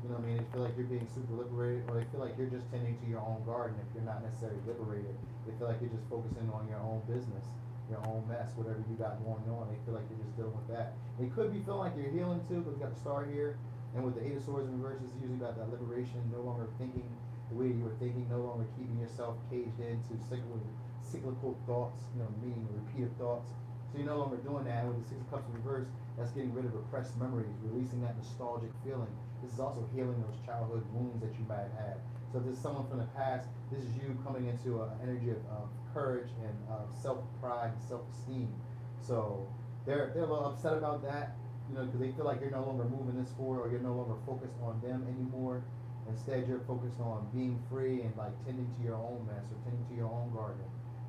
You know what I mean? They feel like you're being super liberated, or they feel like you're just tending to your own garden if you're not necessarily liberated. They feel like you're just focusing on your own business, your own mess, whatever you got going on. They feel like you're just dealing with that. They could be feeling like you're healing too, because you got the star here. And with the Eight of Swords in reverse, it's usually about that liberation, no longer thinking the way you were thinking, no longer keeping yourself caged into cyclical thoughts, you know, meaning repeated thoughts. So you're no longer doing that. And with the Six of Cups in reverse, that's getting rid of repressed memories, releasing that nostalgic feeling. This is also healing those childhood wounds that you might have had. So if this is someone from the past, this is you coming into an energy of courage and self-pride and self-esteem. So they're a little upset about that, you know, because they feel like you're no longer moving this forward, or you're no longer focused on them anymore. Instead, you're focused on being free and like tending to your own mess, or tending to your own garden.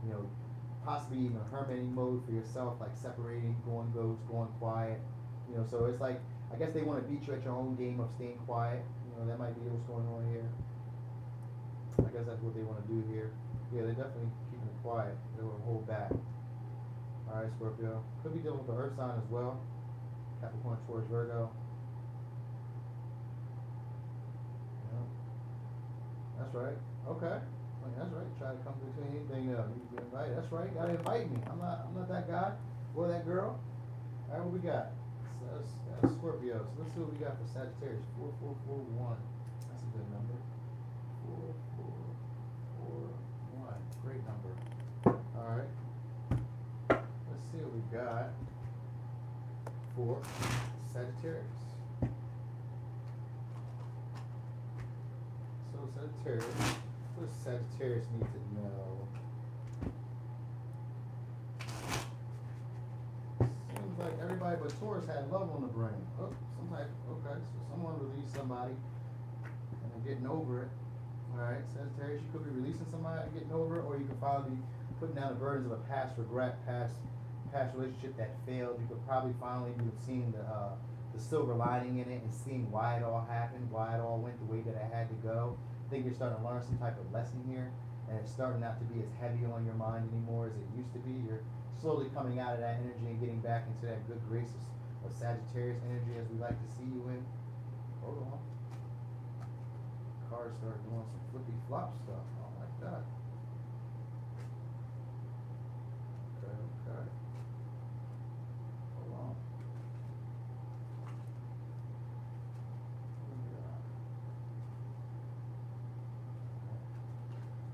You know, possibly even hermiting mode for yourself, like separating, going ghost, going quiet. You know, so it's like, I guess they want to beat you at your own game of staying quiet. You know, that might be what's going on here. I guess that's what they want to do here. Yeah, they're definitely keeping it quiet. They want to hold back. All right, Scorpio. Could be dealing with the earth sign as well. Capricorn, Taurus, Virgo. Yeah. That's right. Okay. I mean, that's right. Try to come between anything else. You get invited. That's right. Gotta invite me. I'm not that guy or that girl. All right, what we got? So that's Scorpio. So let's see what we got for Sagittarius. 4441. That's a good number. 4441. Great number. All right. Let's see what we got. for Sagittarius. So Sagittarius, what does Sagittarius need to know? Seems like everybody but Taurus had love on the brain. Oh, okay, so someone released somebody and they're getting over it. Alright, Sagittarius, you could be releasing somebody and getting over it, or you could probably be putting down the burdens of a past regret, past relationship that failed. You could probably finally be seeing the silver lining in it and seeing why it all happened, why it all went the way that it had to go. I think you're starting to learn some type of lesson here, and it's starting not to be as heavy on your mind anymore as it used to be. You're slowly coming out of that energy and getting back into that good grace of Sagittarius energy as we like to see you in. Hold on. Cards start doing some flippy flop stuff. I don't like that. Okay. Hold on.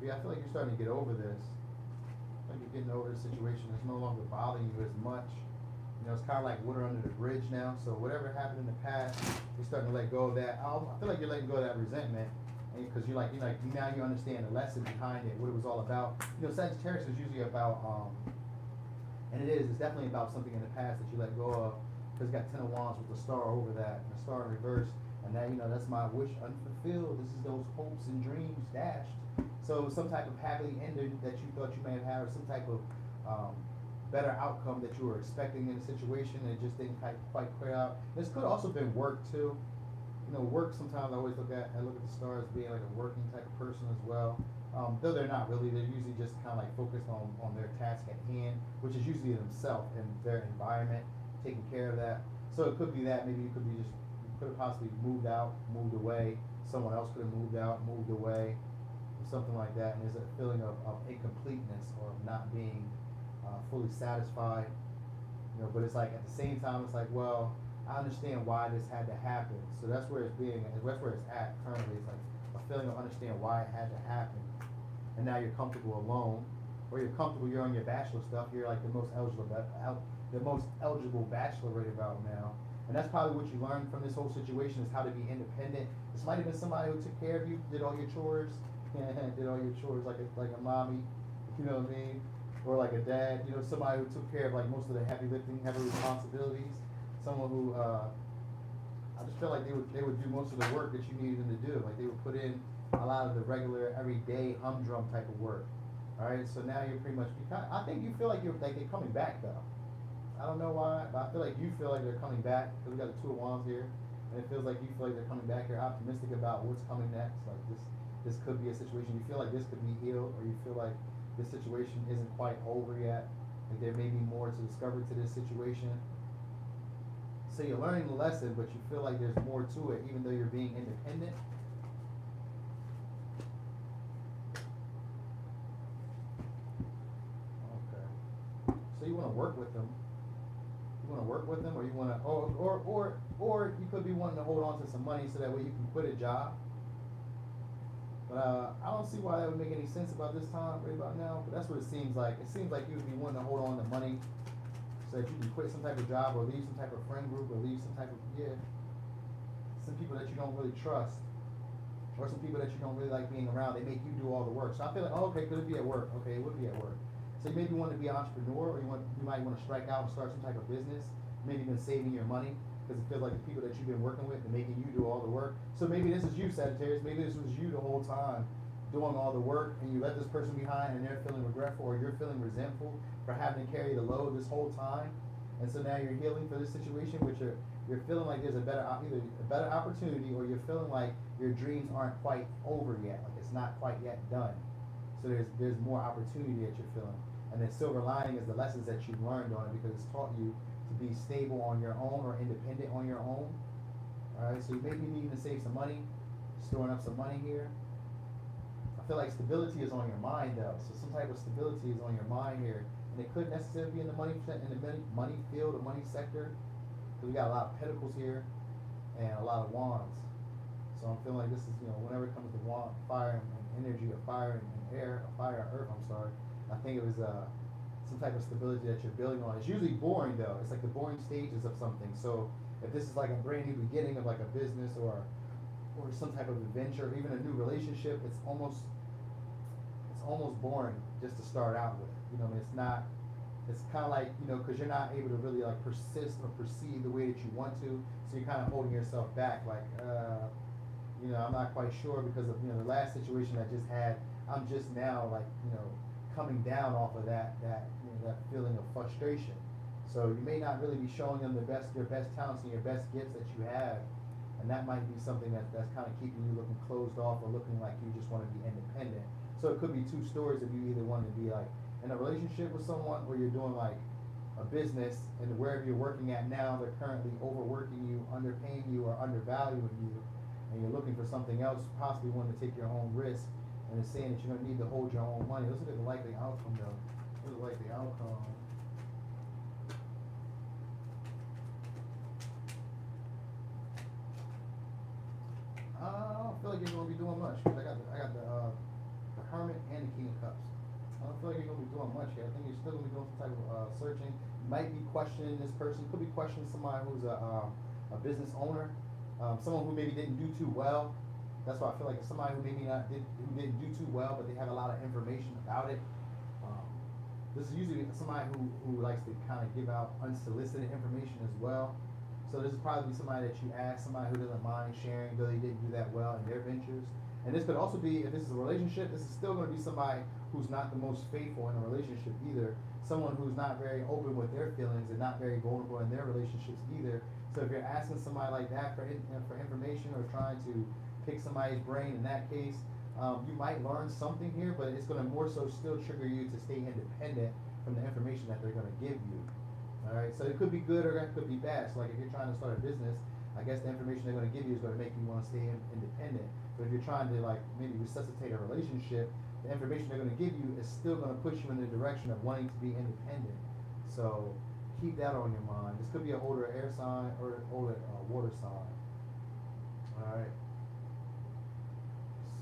Yeah, I feel like you're starting to get over this. Like you're getting over the situation. It's no longer bothering you as much. You know, it's kind of like water under the bridge now. So whatever happened in the past, you're starting to let go of that. I feel like you're letting go of that resentment, because you're like now you understand the lesson behind it, what it was all about. You know, Sagittarius is usually about, and it's definitely about something in the past that you let go of. Because it's got 10 of Wands with the star over that, and the star in reverse, and that, you know, that's my wish unfulfilled. This is those hopes and dreams dashed. So some type of happily ended that you thought you may have had, or some type of better outcome that you were expecting in a situation and it just didn't quite clear out. This could also have been work too. You know, work sometimes I look at the stars being like a working type of person as well. Though they're not really, they're usually just kind of like focused on their task at hand, which is usually themselves and their environment, taking care of that. So it could be that, maybe you could have possibly moved out, moved away. Someone else could have moved out, moved away, or something like that. And there's a feeling of incompleteness or of not being fully satisfied, you know. But it's like at the same time, it's like, well, I understand why this had to happen. So that's where that's where it's at currently. It's like a feeling of understand why it had to happen, and now you're comfortable alone, or you're comfortable. You're on your bachelor stuff. You're like the most eligible bachelor right about now, and that's probably what you learned from this whole situation is how to be independent. This might have been somebody who took care of you, did all your chores, did all your chores like a mommy, you know what I mean? Or like a dad, you know, somebody who took care of like most of the heavy lifting, heavy responsibilities. Someone who, I just feel like they would do most of the work that you needed them to do. Like they would put in a lot of the regular, everyday humdrum type of work. All right, so now you're pretty much. I think you feel like they're coming back though. I don't know why, but I feel like you feel like they're coming back because we got the 2 of Wands here, and it feels like you feel like they're coming back. You're optimistic about what's coming next. Like this could be a situation. You feel like this could be healed, or you feel like this situation isn't quite over yet. Like there may be more to discover to this situation. So you're learning the lesson, but you feel like there's more to it, even though you're being independent. Okay. So you want to work with them. You want to work with them, or you want to, or you could be wanting to hold on to some money so that way you can quit a job. But I don't see why that would make any sense about this time, right about now. But that's what it seems like. It seems like you would be wanting to hold on to money so that you can quit some type of job or leave some type of friend group or leave some type of, some people that you don't really trust or some people that you don't really like being around. They make you do all the work. So I feel like, oh, okay, could it be at work? Okay, it would be at work. So you maybe want to be an entrepreneur, or you might want to strike out and start some type of business. Maybe you've been saving your money because it feels like the people that you've been working with are making you do all the work. So maybe this is you, Sagittarius. Maybe this was you the whole time doing all the work, and you let this person behind and they're feeling regretful, or you're feeling resentful for having to carry the load this whole time. And so now you're healing for this situation, which you're feeling like there's either a better opportunity, or you're feeling like your dreams aren't quite over yet, like it's not quite yet done. So there's more opportunity that you're feeling. And the silver lining is the lessons that you've learned on it, because it's taught you to be stable on your own or independent on your own. All right, so you may be needing to save some money, storing up some money here. I feel like stability is on your mind though, so some type of stability is on your mind here, and it couldn't necessarily be in the money field or money sector, because we got a lot of pentacles here and a lot of wands. So I'm feeling like this is, whenever it comes to fire and energy, or fire and air, or fire and earth, I think it was some type of stability that you're building on. It's usually boring though. It's like the boring stages of something. So if this is like a brand new beginning of like a business or some type of adventure, or even a new relationship, it's almost boring just to start out with. You know, it's not. It's kind of like, you know, because you're not able to really like persist or proceed the way that you want to, so you're kind of holding yourself back. Like, you know, I'm not quite sure because of, you know, the last situation I just had. I'm just now like, you know, coming down off of that you know, that feeling of frustration. So you may not really be showing them your best talents and your best gifts that you have, and that might be something that's kind of keeping you looking closed off or looking like you just want to be independent. So it could be two stories of you either wanting to be like in a relationship with someone, or you're doing like a business, and wherever you're working at now, they're currently overworking you, underpaying you, or undervaluing you, and you're looking for something else, possibly wanting to take your own risk, and it's saying that you're going to need to hold your own money. Let's look at the likely outcome though. What's the likely outcome? I don't feel like you're going to be doing much, because I got the Hermit and the King of Cups. I don't feel like you're going to be doing much here. I think you're still going to be doing some type of searching. You might be questioning this person. You could be questioning somebody who's a business owner, someone who maybe didn't do too well. That's why I feel like it's somebody who maybe who didn't do too well, but they have a lot of information about it. This is usually somebody who likes to kind of give out unsolicited information as well. So this is probably somebody that you ask, somebody who doesn't mind sharing, though they didn't do that well in their ventures. And this could also be, if this is a relationship, this is still going to be somebody who's not the most faithful in a relationship either. Someone who's not very open with their feelings and not very vulnerable in their relationships either. So if you're asking somebody like that for information or trying to pick somebody's brain in that case, you might learn something here, but it's going to more so still trigger you to stay independent from the information that they're going to give you. All right, so it could be good or it could be bad. So like if you're trying to start a business, I guess the information they're going to give you is going to make you want to stay independent. But if you're trying to like maybe resuscitate a relationship, the information they're going to give you is still going to push you in the direction of wanting to be independent. So keep that on your mind. This could be an older air sign or older water sign. All right.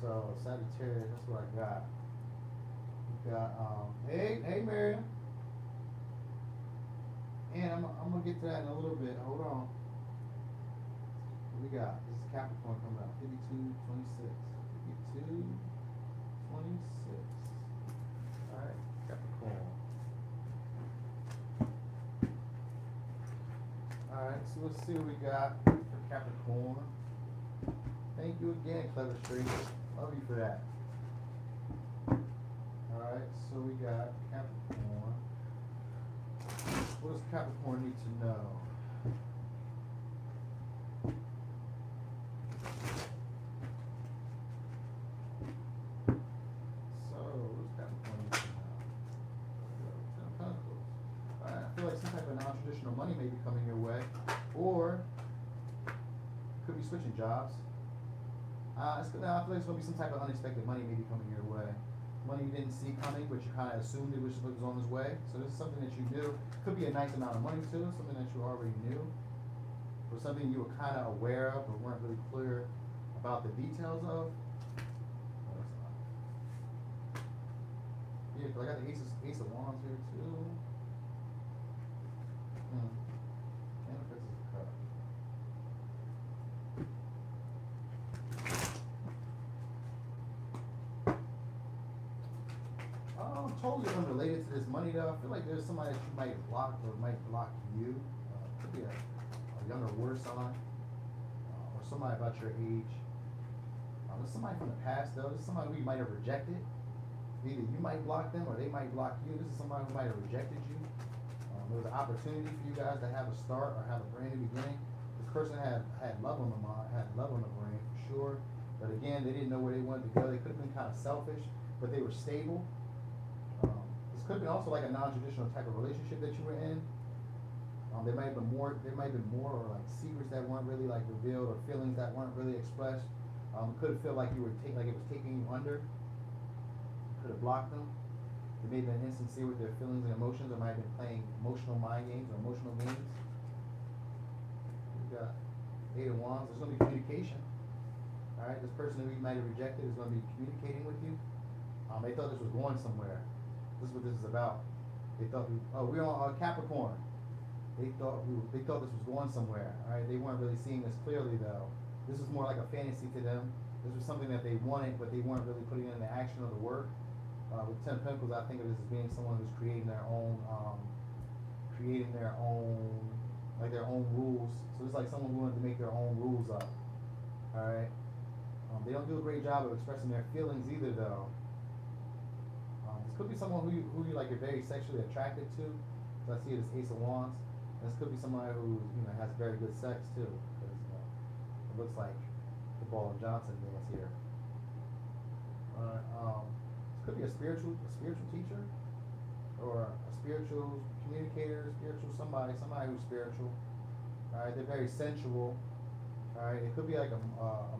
So Sagittarius, that's what I got. We got hey Miriam. And I'm gonna get to that in a little bit. Hold on. What we got? This is Capricorn coming out. 52-26. 52-26. Alright, Capricorn. Alright, so let's see what we got for Capricorn. Thank you again, Clever Street. Love you for that. Alright, so we got Capricorn. What does Capricorn need to know? So, what does Capricorn need to know? Ten of Pentacles. Alright, I feel like some type of non-traditional money may be coming your way, or could be switching jobs. I feel like there's going to be some type of unexpected money maybe coming your way. Money you didn't see coming, but you kind of assumed it was on its way. So this is something that you knew. Could be a nice amount of money too, something that you already knew, or something you were kind of aware of but weren't really clear about the details of. Yeah, because I got the Ace of Wands here too. And the Princess of Cups. Totally unrelated to this money though. I feel like there's somebody that you might block or might block you. Could be a younger water sign, or somebody about your age. There's somebody from the past though. This is somebody who you might have rejected. Either you might block them or they might block you. This is somebody who might have rejected you. There was an opportunity for you guys to have a start or have a brand new beginning. This person had love on the mind, had love on the brain for sure. But again, they didn't know where they wanted to go. They could have been kind of selfish, but they were stable. This could have been also like a non-traditional type of relationship that you were in. There might have been more, or like secrets that weren't really like revealed, or feelings that weren't really expressed. It could have felt like you were like it was taking you under. You could have blocked them. They may have been insincere with their feelings and emotions, or might have been playing emotional mind games or emotional games. We got Eight of Wands. There's going to be communication. All right, this person who you might have rejected is going to be communicating with you. They thought this was going somewhere. This is what this is about. They thought we're on Capricorn. They thought this was going somewhere. All right, they weren't really seeing this clearly though. This was more like a fantasy to them. This was something that they wanted, but they weren't really putting in the action or the work. With 10 of Pentacles, I think of this as being someone who's creating their own rules. So it's like someone who wanted to make their own rules up. All right. They don't do a great job of expressing their feelings either, though. This could be someone who you like you're very sexually attracted to. So I see it as Ace of Wands. And this could be somebody who has very good sex too, because it looks like the Ball and Johnson dance here. This could be a spiritual teacher, or a spiritual communicator, somebody who's spiritual. All right, they're very sensual. All right, it could be like a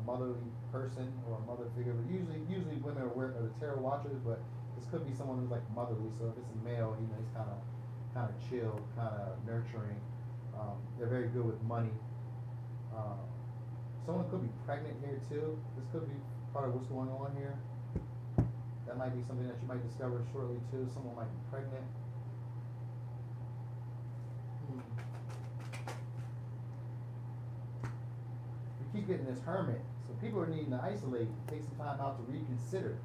motherly person or a mother figure, but usually women are the tarot watchers, but this could be someone who's like motherly. So if it's a male, he's kind of chill, kind of nurturing. They're very good with money. Someone could be pregnant here too. This could be part of what's going on here. That might be something that you might discover shortly too. Someone might be pregnant. We keep getting this Hermit. So people are needing to isolate, take some time out to reconsider.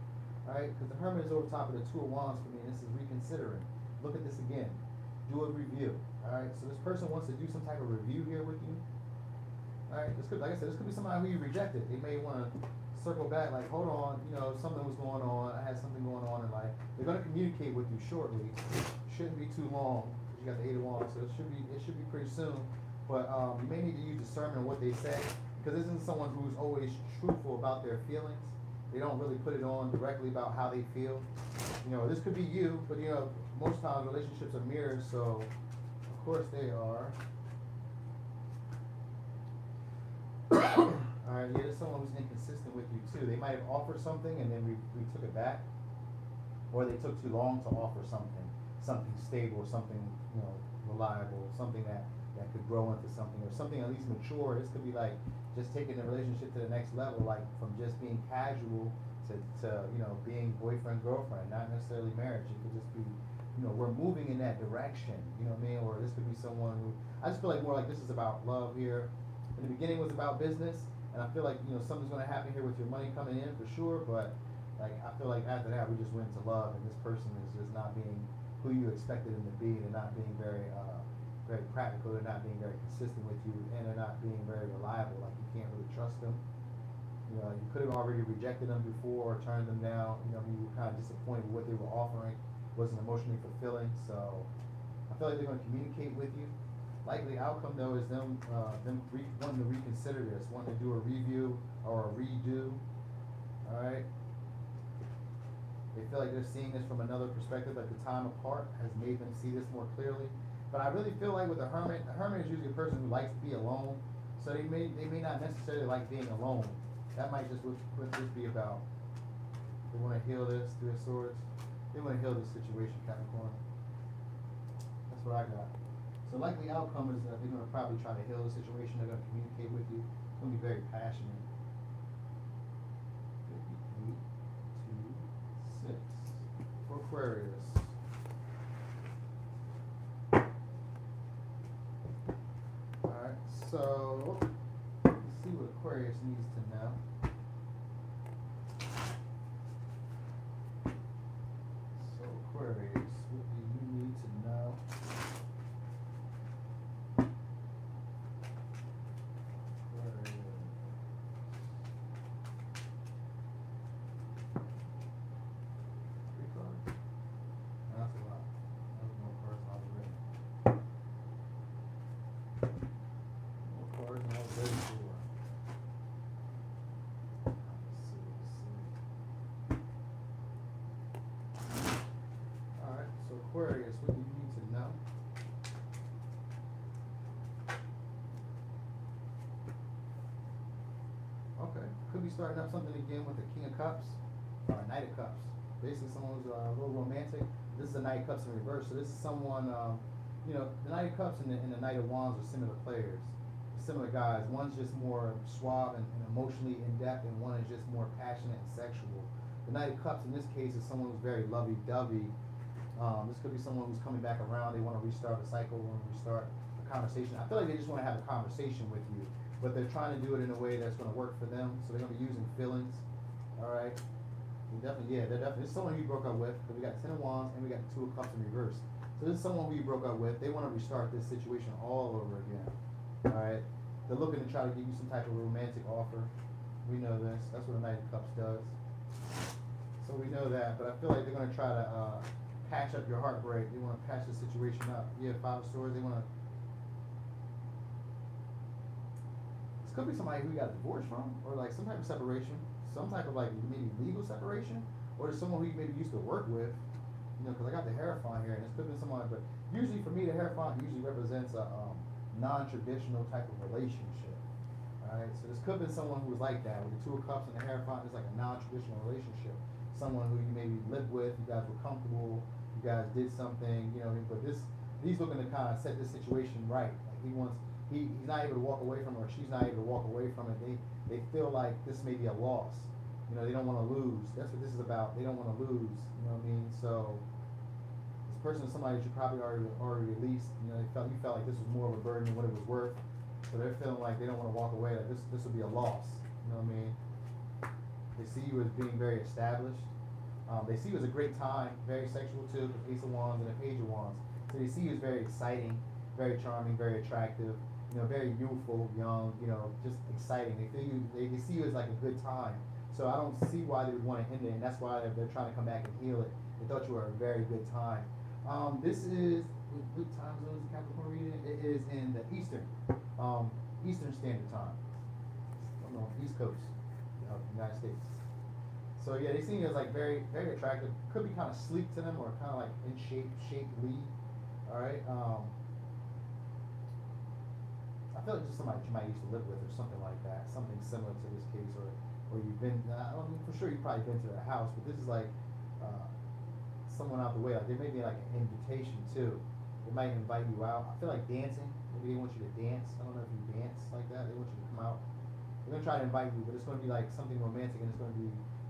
Right? Because the Hermit is over top of the Two of Wands for me, and this is reconsidering. Look at this again. Do a review. Alright, so this person wants to do some type of review here with you. Alright, this could, like I said, this could be somebody who you rejected. They may want to circle back, like, hold on, something was going on. I had something going on in life. They're going to communicate with you shortly. Shouldn't be too long, because you got the 8 of Wands, so it should be pretty soon. But you may need to use discernment on what they say, because this isn't someone who's always truthful about their feelings. They don't really put it on directly about how they feel. This could be you, but most times relationships are mirrors, so of course they are. Alright, yeah, there's someone who's inconsistent with you too. They might have offered something and then we took it back. Or they took too long to offer something stable, something, reliable, something that could grow into something, or something at least mature. This could be like just taking the relationship to the next level, like from just being casual to being boyfriend, girlfriend, not necessarily marriage. It could just be, we're moving in that direction, you know what I mean? Or this could be someone who, I just feel like more like this is about love here. In the beginning it was about business, and I feel like, something's going to happen here with your money coming in for sure, but like, I feel like after that we just went into love, and this person is just not being who you expected them to be. They're not being very practical, they're not being very consistent with you, and they're not being very reliable. Like, you can't really trust them. You could have already rejected them before or turned them down. You were kind of disappointed with what they were offering. Wasn't emotionally fulfilling. So I feel like they're going to communicate with you. Likely outcome though is them wanting to reconsider this, wanting to do a review or a redo. All right. They feel like they're seeing this from another perspective, like the time apart has made them see this more clearly. But I really feel like with the Hermit is usually a person who likes to be alone. So they may not necessarily like being alone. That might just what this be about. They want to heal this, Three of Swords. They want to heal this situation, Capricorn. That's what I got. So likely outcome is that they're going to probably try to heal the situation. They're going to communicate with you. It's going to be very passionate. 58, 2, 6. For Aquarius. Alright, so let's see what Aquarius needs to know. So Aquarius, what do you need to know? Aquarius, what do you need to know? Okay, could be starting up something again with the King of Cups or Knight of Cups. Basically, someone who's a little romantic. This is the Knight of Cups in reverse. So this is someone, the Knight of Cups and the Knight of Wands are similar players, similar guys. One's just more suave and emotionally in depth, and one is just more passionate and sexual. The Knight of Cups in this case is someone who's very lovey-dovey. This could be someone who's coming back around. They want to restart a cycle, want to restart a conversation. I feel like they just want to have a conversation with you, but they're trying to do it in a way that's going to work for them. So they're going to be using feelings. All right. They're definitely. It's someone who you broke up with. Because we got 10 of Wands and we got the 2 of Cups in reverse. So this is someone who you broke up with. They want to restart this situation all over again. All right. They're looking to try to give you some type of romantic offer. We know this. That's what a Knight of Cups does. So we know that, but I feel like they're going to try to patch up your heartbreak. They want to patch the situation up. Yeah, 5 of Swords. They want to. This could be somebody who you got a divorce from, or like some type of separation, some type of like maybe legal separation, or someone who you maybe used to work with. You know, because I got the Hierophant here, and this could be someone. But usually for me, the Hierophant usually represents a non-traditional type of relationship. Alright, so this could have been someone who was like that. With the 2 of Cups and the Hierophant, it's like a non-traditional relationship. Someone who you maybe lived with, you guys were comfortable, you guys did something, you know, but he's looking to kind of set this situation right. Like he's not able to walk away from her, or she's not able to walk away from it. They feel like this may be a loss. You know, they don't want to lose. That's what this is about. They don't want to lose. You know what I mean? So this person is somebody that you probably already released. You know, you felt like this was more of a burden than what it was worth. So they're feeling like they don't want to walk away. Like this will be a loss. You know what I mean? They see you as being very established. They see you as a great time, very sexual too, with Ace of Wands and the Page of Wands. So they see you as very exciting, very charming, very attractive, you know, very youthful, young, you know, just exciting. They see you as like a good time. So I don't see why they would want to end it, and that's why they're trying to come back and heal it. They thought you were a very good time. This is, what time zone is the Capricorn reading? It is in the Eastern Standard Time. I'm on the East Coast of the United States. So yeah, they see you as like very, very attractive. Could be kind of sleek to them, or kind of like in shapely. All right. I feel like just somebody you might used to live with, or something like that. Something similar to this case, or you've been. I mean, for sure you've probably been to their house, but this is like someone out the way. Like there may be like an invitation too. They might invite you out. I feel like dancing. Maybe they want you to dance. I don't know if you dance like that. They want you to come out. They're gonna try to invite you, but it's gonna be like something romantic, and it's gonna be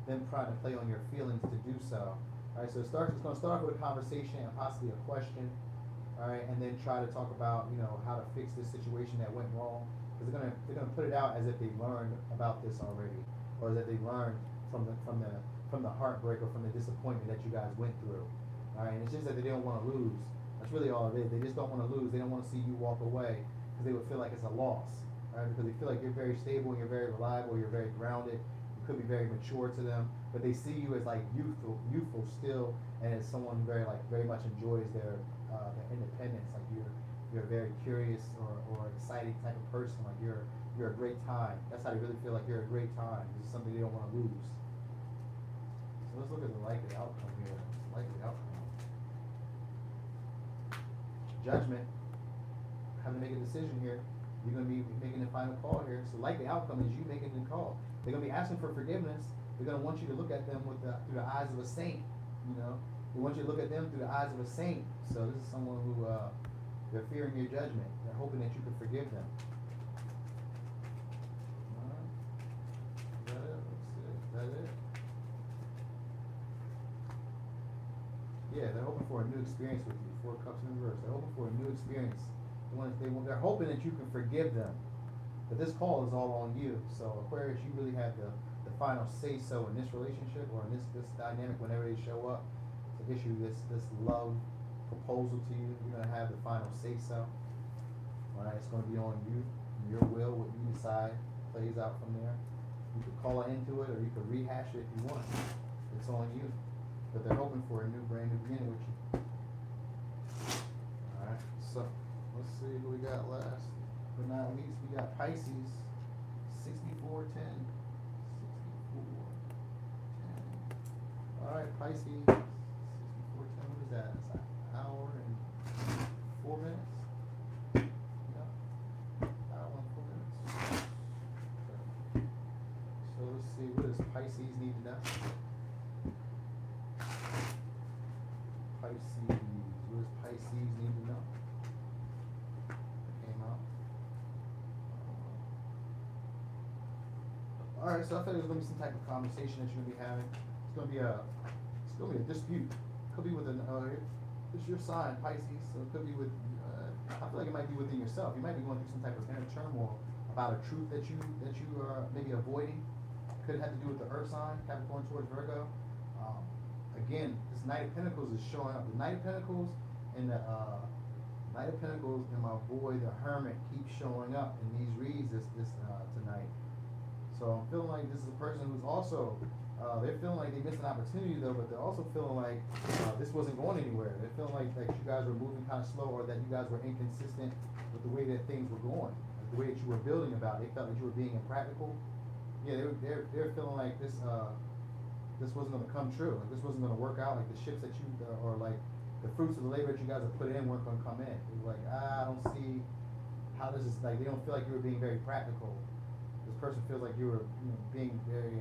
them trying to play on your feelings to do so. All right, so it's going to start with a conversation and possibly a question. All right, and then try to talk about, you know, how to fix this situation that went wrong. Because they're gonna put it out as if they learned about this already, or as if they learned from the heartbreak or from the disappointment that you guys went through. All right, and it's just that they don't want to lose. That's really all it is. They just don't want to lose. They don't want to see you walk away because they would feel like it's a loss. All right, because they feel like you're very stable, you're very reliable, you're very grounded. Could be very mature to them, but they see you as like youthful still, and as someone very much enjoys their independence. Like you're a very curious or exciting type of person. Like you're a great time. That's how they really feel, like you're a great time. This is something they don't want to lose. So let's look at the likely outcome here. Likely outcome. Judgment. Having to make a decision here. You're going to be making the final call here. So likely outcome is you making the call. They're going to be asking for forgiveness. They're going to want you to look at them through the eyes of a saint. You know, they want you to look at them through the eyes of a saint. So this is someone who they're fearing your judgment. They're hoping that you can forgive them. All right. Is that it? Let's see. Is that it? Yeah, they're hoping for a new experience with you. 4 Cups in reverse. They're hoping for a new experience. They're hoping that you can forgive them. But this call is all on you. So Aquarius, you really have the final say-so in this relationship, or in this dynamic. Whenever they show up to issue this love proposal to you, you're going to have the final say-so. All right, it's going to be on you, your will, what you decide plays out from there. You could call it into it, or you could rehash it if you want. It's on you. But they're hoping for a brand new beginning with you. All right, so let's see who we got last. But not least, we got Pisces, 6410. 6410. All right, Pisces, 6410. What is that? It's an hour and 4 minutes. Yeah, hour and 4 minutes. Okay. So let's see, what does Pisces need to know? Pisces, what does Pisces need to know? All right, so I thought there was going to be some type of conversation that you're going to be having. It's going to be a dispute. could be with it's your sign, Pisces, so it could be with, I feel like it might be within yourself. You might be going through some type of inner turmoil about a truth that you are maybe avoiding. Could have to do with the Earth sign, Capricorn towards Virgo. Again, this Knight of Pentacles is showing up. The Knight of Pentacles and the Knight of Pentacles and my boy the Hermit keep showing up in these reads this tonight. So I'm feeling like this is a person who's also, they're feeling like they missed an opportunity though, but they're also feeling like this wasn't going anywhere. They're feeling like you guys were moving kind of slow, or that you guys were inconsistent with the way that things were going, the way that you were building about it. They felt like you were being impractical. Yeah, they're feeling like this wasn't going to come true. Like this wasn't going to work out. Like the ships that you, or like the fruits of the labor that you guys have put in weren't going to come in. It was like, I don't see how this is, like they don't feel like you were being very practical. This person feels like you were being very,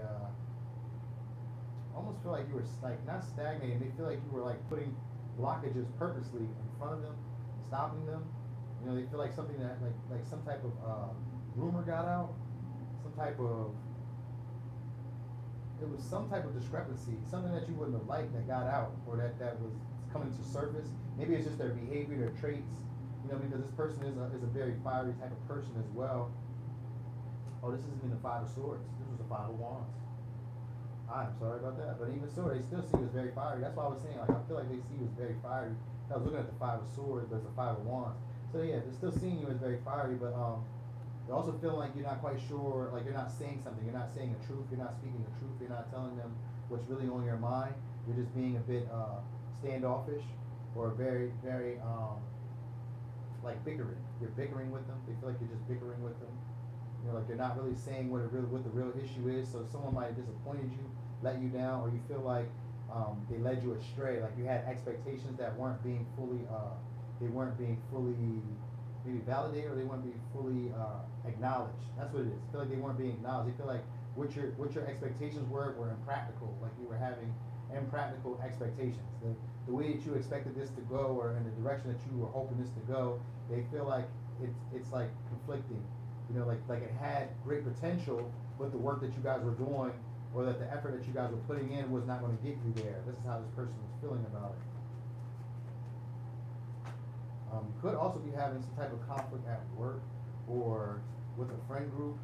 almost feel like you were like not stagnating. They feel like you were like putting blockages purposely in front of them, stopping them. They feel like something that like some type of rumor got out, some type of, it was some type of discrepancy, something that you wouldn't have liked that got out, or that was coming to surface. Maybe it's just their behavior, their traits, because this person is a very fiery type of person as well. Oh, this isn't even the Five of Swords. This was the Five of Wands. I'm sorry about that. But even so, they still see you as very fiery. That's why I was saying, like, I feel like they see you as very fiery. I was looking at the Five of Swords, but it's the Five of Wands. So yeah, they're still seeing you as very fiery, but they're also feeling like you're not quite sure, like you're not saying something. You're not saying the truth. You're not speaking the truth. You're not telling them what's really on your mind. You're just being a bit standoffish, or very, very, like bickering. You're bickering with them. They feel like you're just bickering with them. Like you're not really saying what the real issue is. So someone might have disappointed you, let you down, or you feel like they led you astray. Like you had expectations that weren't being fully, maybe validated, or they weren't being fully acknowledged. That's what it is. I feel like they weren't being acknowledged. They feel like what your expectations were impractical. Like you were having impractical expectations. The way that you expected this to go, or in the direction that you were hoping this to go, they feel like it's like conflicting. Like it had great potential, but the work that you guys were doing, or that the effort that you guys were putting in, was not going to get you there. This is how this person was feeling about it. You could also be having some type of conflict at work, or with a friend group.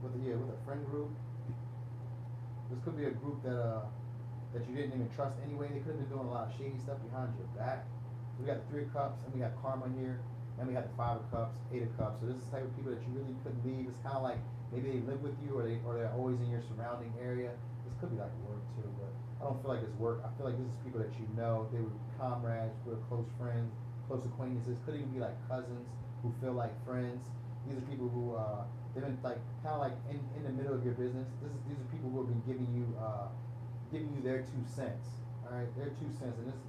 With a friend group. This could be a group that you didn't even trust anyway. They could have been doing a lot of shady stuff behind your back. We got the Three of Cups, and we got karma here. Then we have the Five of Cups, Eight of Cups. So this is the type of people that you really couldn't leave. It's kind of like maybe they live with you, or they're always in your surrounding area. This could be like work too, but I don't feel like it's work. I feel like this is people that you know. They were comrades, were close friends, close acquaintances. Could even be like cousins who feel like friends. These are people who they've been like kind of like in the middle of your business. These are people who have been giving you their 2 cents. All right, their 2 cents, and this is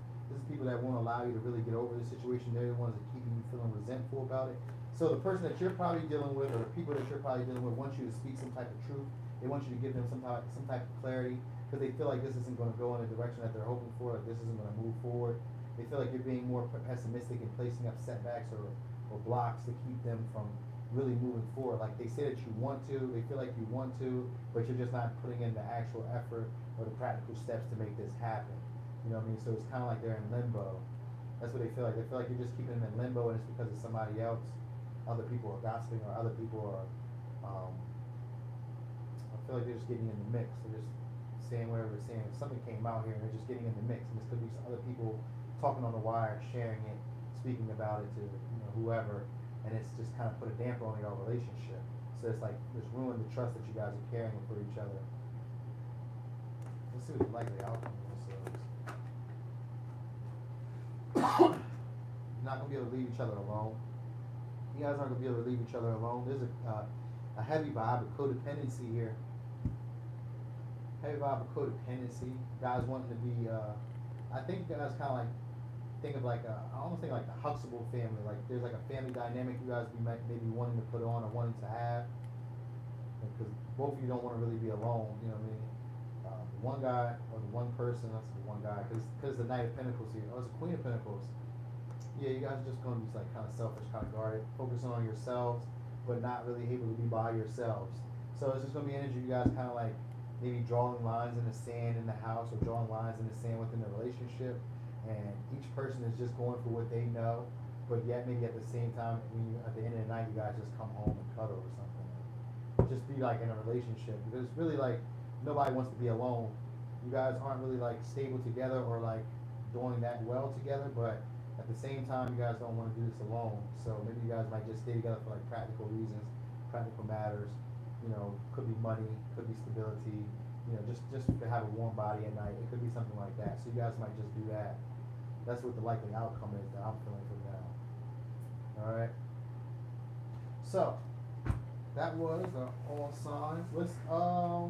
people that won't allow you to really get over the situation. They're the ones that keeping you feeling resentful about it. So the person that you're probably dealing with, or the people that you're probably dealing with, want you to speak some type of truth. They want you to give them some type of clarity, because they feel like this isn't going to go in the direction that they're hoping for. Like this isn't going to move forward. They feel like you're being more pessimistic and placing up setbacks or blocks to keep them from really moving forward. Like they say that you want to, they feel like you want to, but you're just not putting in the actual effort or the practical steps to make this happen. You know what I mean? So it's kind of like they're in limbo. That's what they feel like. They feel like you're just keeping them in limbo, and it's because of somebody else. Other people are gossiping, or other people are, I feel like they're just getting in the mix. They're just saying whatever they're saying. Something came out here, and they're just getting in the mix. And this could be some other people talking on the wire, sharing it, speaking about it to whoever, and it's just kind of put a damper on your relationship. So it's like it's ruined the trust that you guys are carrying for each other. Let's see what the likely outcome of this is. You're not going to be able to leave each other alone. You guys aren't going to be able to leave each other alone. There's a heavy vibe of codependency here. Heavy vibe of codependency. Guys wanting to be, I think you guys kind of like, think of like, I almost think like the Huxtable family. Like there's like a family dynamic you guys maybe wanting to put on or wanting to have. Because both of you don't want to really be alone, you know what I mean? One guy, or the one person, that's the one guy, because the Knight of Pentacles here, it's a Queen of Pentacles. Yeah, you guys are just going to be like kind of selfish, kind of guarded, focusing on yourselves, but not really able to be by yourselves. So it's just going to be energy you guys kind of like maybe drawing lines in the sand in the house or drawing lines in the sand within the relationship, and each person is just going for what they know, but yet maybe at the same time, when you, at the end of the night, you guys just come home and cuddle or something. Just be like in a relationship, because it's really like nobody wants to be alone. You guys aren't really like stable together or like doing that well together, but at the same time, you guys don't want to do this alone. So maybe you guys might just stay together for like practical reasons, practical matters. You know, could be money, could be stability. You know, just to have a warm body at night. It could be something like that. So you guys might just do that. That's what the likely outcome is that I'm feeling for now. All right. So that was all signs. Let's I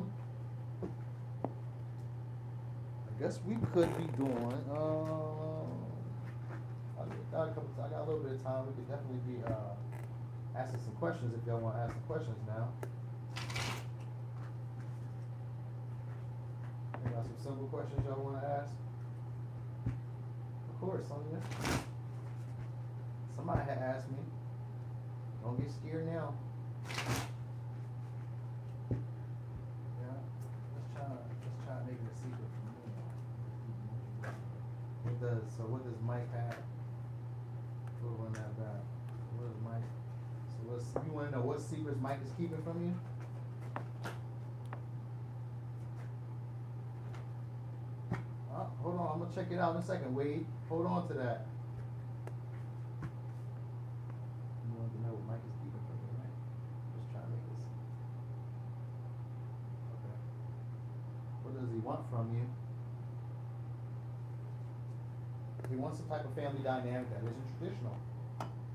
guess we could be doing I got a little bit of time. We could definitely be asking some questions if y'all want to ask some questions now. You got some simple questions y'all want to ask? Of course, Sonia. Somebody had asked me. Don't get scared now. Yeah, let's try to make it a secret from me. What does Mike have? We'll run that back. What does Mike? So you want to know what secrets Mike is keeping from you? Hold on, I'm gonna check it out in a second, Wade. Hold on to that. You want to know what Mike is keeping from you, right? Just trying to make this. Okay. What does he want from you? He wants some type of family dynamic that isn't traditional.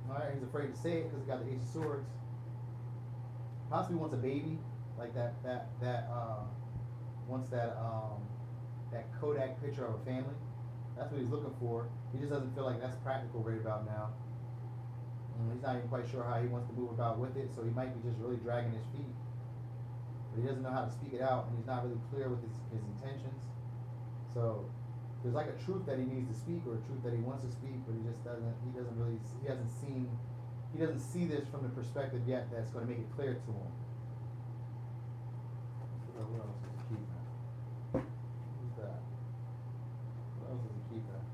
Alright, he's afraid to say it because he got the Ace of Swords. Possibly wants a baby, like wants that Kodak picture of a family. That's what he's looking for. He just doesn't feel like that's practical right about now. He's not even quite sure how he wants to move about with it, so he might be just really dragging his feet. But he doesn't know how to speak it out, and he's not really clear with his intentions. So there's like a truth that he needs to speak, or a truth that he wants to speak, but he hasn't see this from the perspective yet that's going to make it clear to him. What else is he keeping? Who's that? What else is he keeping?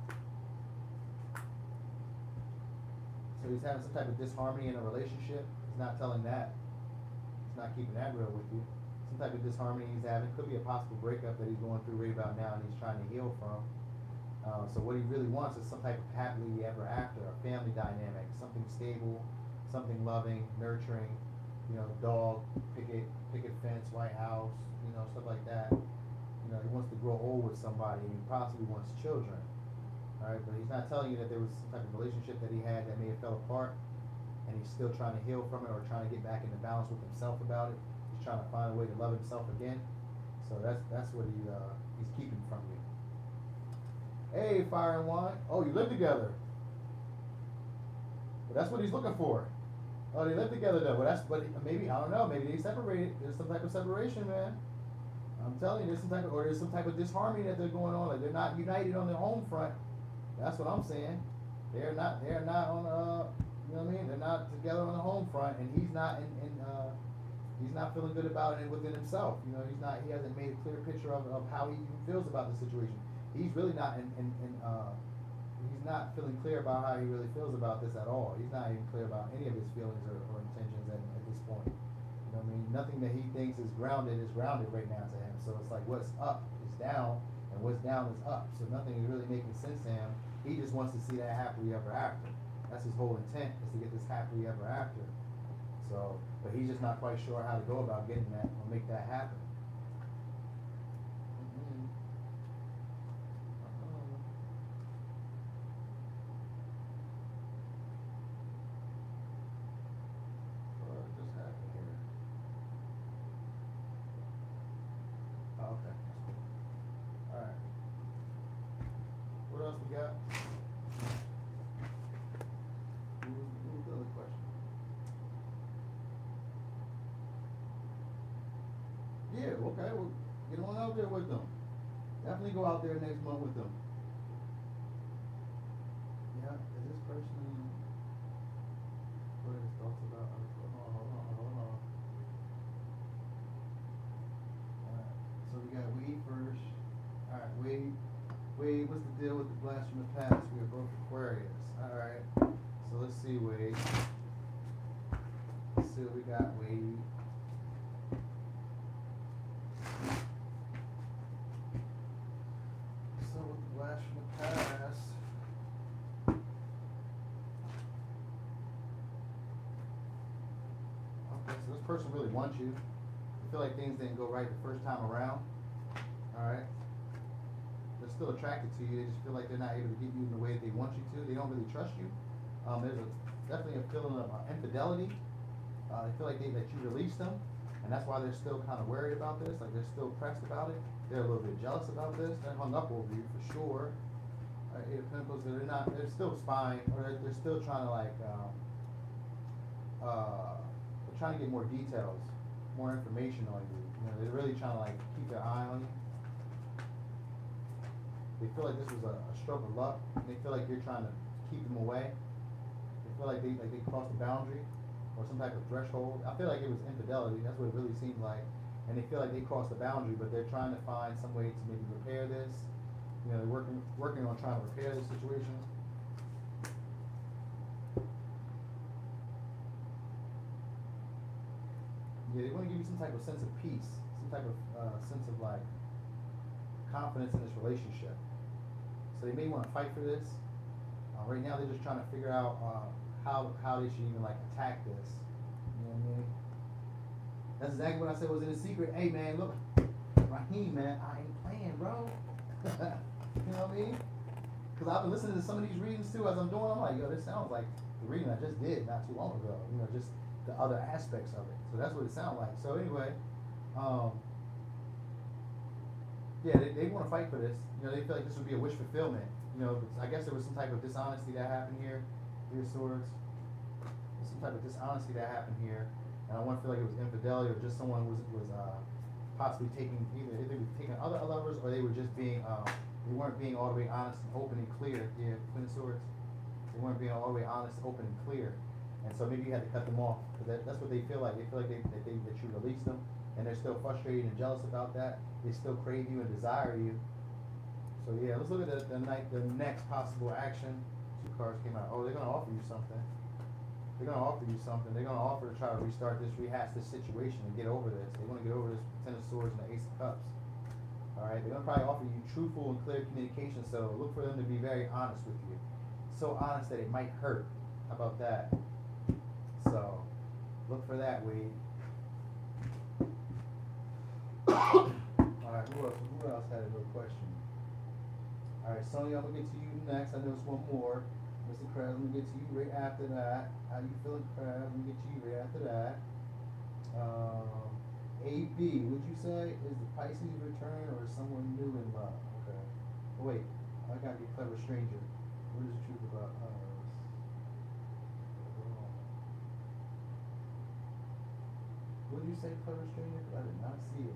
So he's having some type of disharmony in a relationship. He's not telling that. He's not keeping that real with you. Some type of disharmony he's having. Could be a possible breakup that he's going through right about now and he's trying to heal from. So what he really wants is some type of happily ever after, a family dynamic, something stable, something loving, nurturing, you know, dog, picket fence, White House, you know, stuff like that. You know, he wants to grow old with somebody and he possibly wants children. Alright, but he's not telling you that there was some type of relationship that he had that may have fell apart and he's still trying to heal from it or trying to get back into balance with himself about it. He's trying to find a way to love himself again. So that's what he's keeping from you. Hey, Fire and Wine. Oh, you live together. But that's what he's looking for. Oh, they live together though. But maybe, I don't know, maybe they separated. There's some type of separation, man. I'm telling you, there's some type of disharmony that they're going on. Like they're not united on the home front. That's what I'm saying. They're not on you know what I mean? They're not together on the home front, and he's not he's not feeling good about it within himself. You know, he hasn't made a clear picture of how he feels about the situation. He's really not he's not feeling clear about how he really feels about this at all. He's not even clear about any of his feelings or intentions at this point. You know what I mean? Nothing that he thinks is grounded right now to him. So it's like what's up is down and what's down is up. So nothing is really making sense to him. He just wants to see that happily ever after. That's his whole intent, is to get this happily ever after. So, but he's just not quite sure how to go about getting that or make that happen. We got? What was the other question? Yeah, okay, well, get on out there with them. Definitely go out there next month with them. Yeah, is this person, what are his thoughts about? Hold on. Alright, so blast from the past? We are both Aquarius. Alright. So let's see, Wade. Let's see what we got, Wade. So with the blast from the past. Okay, so this person really wants you. I feel like things didn't go right the first time around. Alright. They're still attracted to you. They just feel like they're not able to get you in the way that they want you to. They don't really trust you. There's definitely a feeling of infidelity. They feel like that you released them, and that's why they're still kind of worried about this. Like they're still pressed about it. They're a little bit jealous about this. They're hung up over you for sure. Eight of Pentacles. They're not. They're still spying, or they're still trying to like. They're trying to get more details, more information on you. You know, they're really trying to like keep their eye on you. They feel like this was a stroke of luck. They feel like you're trying to keep them away. They feel like they crossed the boundary or some type of threshold. I feel like it was infidelity. That's what it really seemed like. And they feel like they crossed the boundary, but they're trying to find some way to maybe repair this. You know, they're working on trying to repair this situation. Yeah, they want to give you some type of sense of peace, some type of sense of like confidence in this relationship. So they may want to fight for this. Right now, they're just trying to figure out how they should even like attack this. You know what I mean? That's exactly what I said was in a secret. Hey man, look, Raheem, man, I ain't playing, bro. You know what I mean? Because I've been listening to some of these readings too as I'm doing. I'm like, yo, this sounds like the reading I just did not too long ago. You know, just the other aspects of it. So that's what it sounds like. So anyway, yeah, they want to fight for this. You know, they feel like this would be a wish fulfillment. You know, I guess there was some type of dishonesty that happened here. Three of Swords. There's some type of dishonesty that happened here, and I want to feel like it was infidelity or just someone was possibly taking either they were taking other lovers or they were just being they weren't being all the way honest and open and clear. Yeah, Queen of Swords. They weren't being all the way honest, open, and clear, and so maybe you had to cut them off. Because that's what they feel like. They feel like that you released them, and they're still frustrated and jealous about that. They still crave you and desire you. So yeah, let's look at the next possible action. Two cards came out. Oh, they're gonna offer you something. They're gonna offer you something. They're gonna offer to try to restart this, rehash this situation, and get over this. They want to get over this Ten of Swords and the Ace of Cups. All right, they're gonna probably offer you truthful and clear communication. So look for them to be very honest with you. So honest that it might hurt. How about that? So look for that, Wade. All right, who else had a little question? All right, Sonya, I'm gonna get to you next. I know it's one more. Mr. Krabs, I'm gonna get to you right after that. How you feeling, Krabs? I'm gonna get to you right after that. AB, would you say is the Pisces return or someone new in love? Okay. Oh, wait, I gotta be Clever Stranger. What is the truth about us? What did you say, Clever Stranger? I did not see it.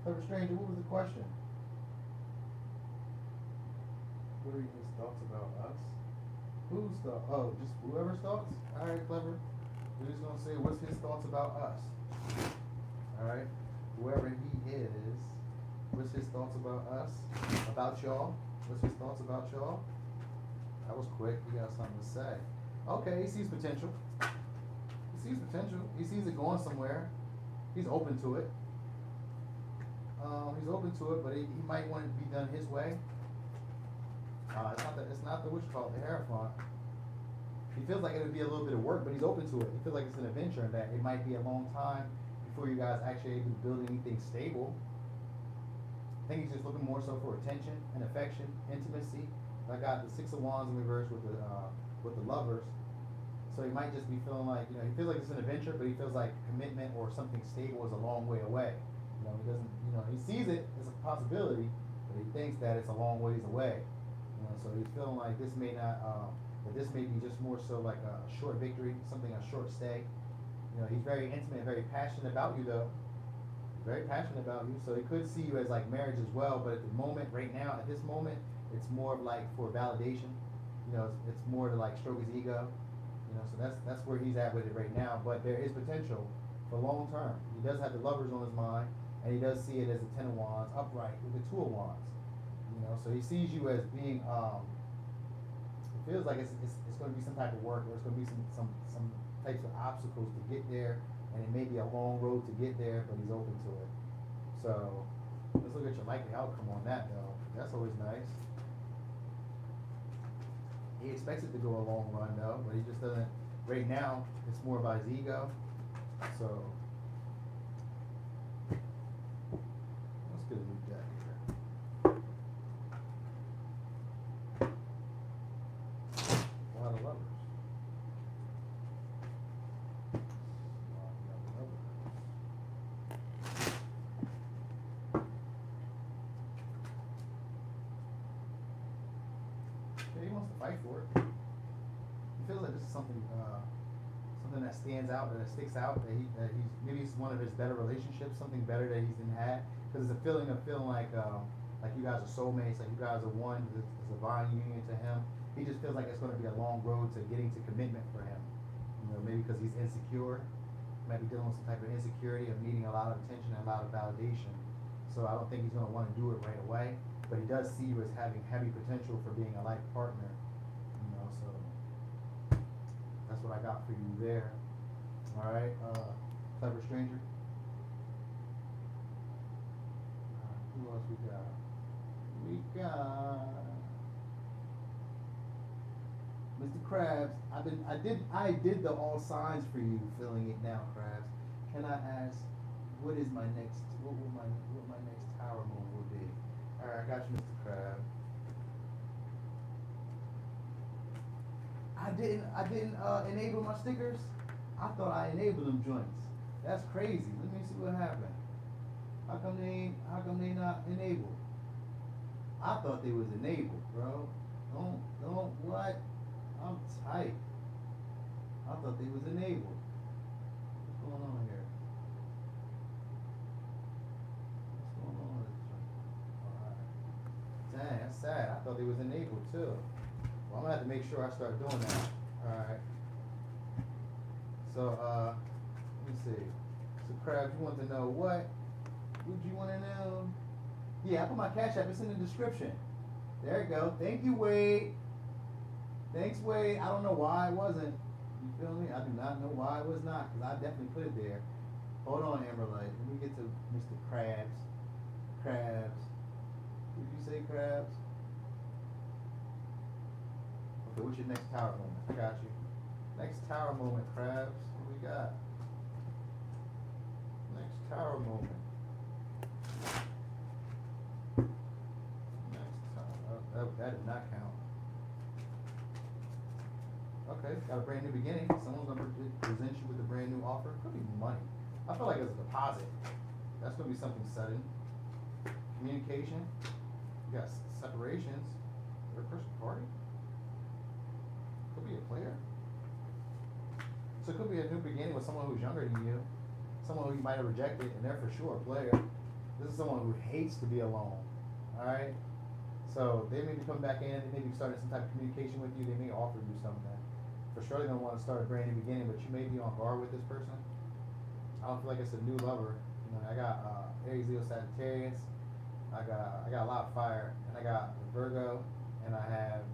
Clever Stranger, what was the question? What are his thoughts about us? Whose thoughts? Oh, just whoever's thoughts? Alright, Clever. We're just going to say, what's his thoughts about us? Alright? Whoever he is, what's his thoughts about us? About y'all? What's his thoughts about y'all? That was quick. He got something to say. Okay, he sees potential. He sees potential. He sees it going somewhere. He's open to it. He's open to it, but he might want it to be done his way. It's not the what you call it, the Hierophant. He feels like it would be a little bit of work, but he's open to it. He feels like it's an adventure and that it might be a long time before you guys actually able to build anything stable. I think he's just looking more so for attention and affection, intimacy. I got the Six of Wands in reverse with the Lovers. So he might just be feeling like, you know, he feels like it's an adventure, but he feels like commitment or something stable is a long way away. You know, he doesn't, you know, he sees it as a possibility, but he thinks that it's a long ways away. You know, so he's feeling like this may not, that this may be just more so like a short victory, something, a short stay. You know, he's very intimate, very passionate about you though. Very passionate about you, so he could see you as like marriage as well, but at the moment, right now, at this moment, it's more of like for validation. You know, it's more to like stroke his ego. You know, so that's where he's at with it right now, but there is potential for long term. He does have the Lovers on his mind. and he does see it as a Ten of Wands upright with the Two of Wands. You know, so he sees you as being. It feels like it's going to be some type of work, or it's going to be some types of obstacles to get there, and it may be a long road to get there, but he's open to it. So let's look at your likely outcome on that, though. That's always nice. He expects it to go a long run, though, but he just doesn't. Right now, it's more about his ego. So let's get a new deck here. A lot of lovers. Yeah, he wants to fight for it. He feels like this is something that stands out, that sticks out, that he's maybe it's one of his better relationships, something better that he's had. Because it's a feeling of feeling like you guys are soulmates, like you guys are one. It's a divine union to him. He just feels like it's going to be a long road to getting to commitment for him. You know, maybe because he's insecure, might be dealing with some type of insecurity of needing a lot of attention and a lot of validation. So I don't think he's going to want to do it right away. But he does see you as having heavy potential for being a life partner. You know, so that's what I got for you there. All right, clever stranger. Who else we got? Mr. Krabs. I did the all signs for you, filling it now, Krabs. Can I ask, what my next tower move will be? All right, I got you, Mr. Krabs. I didn't enable my stickers. I thought I enabled them joints. That's crazy. Let me see what happened. How come they not enabled? I thought they was enabled, bro. Don't what? I'm tight. I thought they was enabled. What's going on here? What's going on with this joint? Alright. Dang, that's sad. I thought they was enabled too. Well, I'm gonna have to make sure I start doing that. Alright. So, let me see. So, Crab, you want to know what? Would you want to know? Yeah, I put my Cash App. It's in the description. There you go. Thank you, Wade. Thanks, Wade. I don't know why it wasn't. You feel me? I do not know why it was not, because I definitely put it there. Hold on, Amberlight. Let me get to Mr. Krabs. Krabs. Did you say Krabs? Okay, what's your next tower moment? I got you. Next tower moment, Krabs. What we got? Next tower moment. Next tower. That did not count. Okay, got a brand new beginning. Someone's going to present you with a brand new offer. Could be money. I feel like it's a deposit. That's going to be something sudden. Communication. You got separations. Third person party. Could be a player. So it could be a new beginning with someone who's younger than you, someone who you might have rejected, and they're for sure a player. This is someone who hates to be alone. All right. So they may be coming back in. They may be starting some type of communication with you. They may offer you something. For sure, they're gonna want to start a brand new beginning, but you may be on guard with this person. I don't feel like it's a new lover. You know, I got Aries, Leo, Sagittarius. I got a lot of fire, and I got Virgo, and I have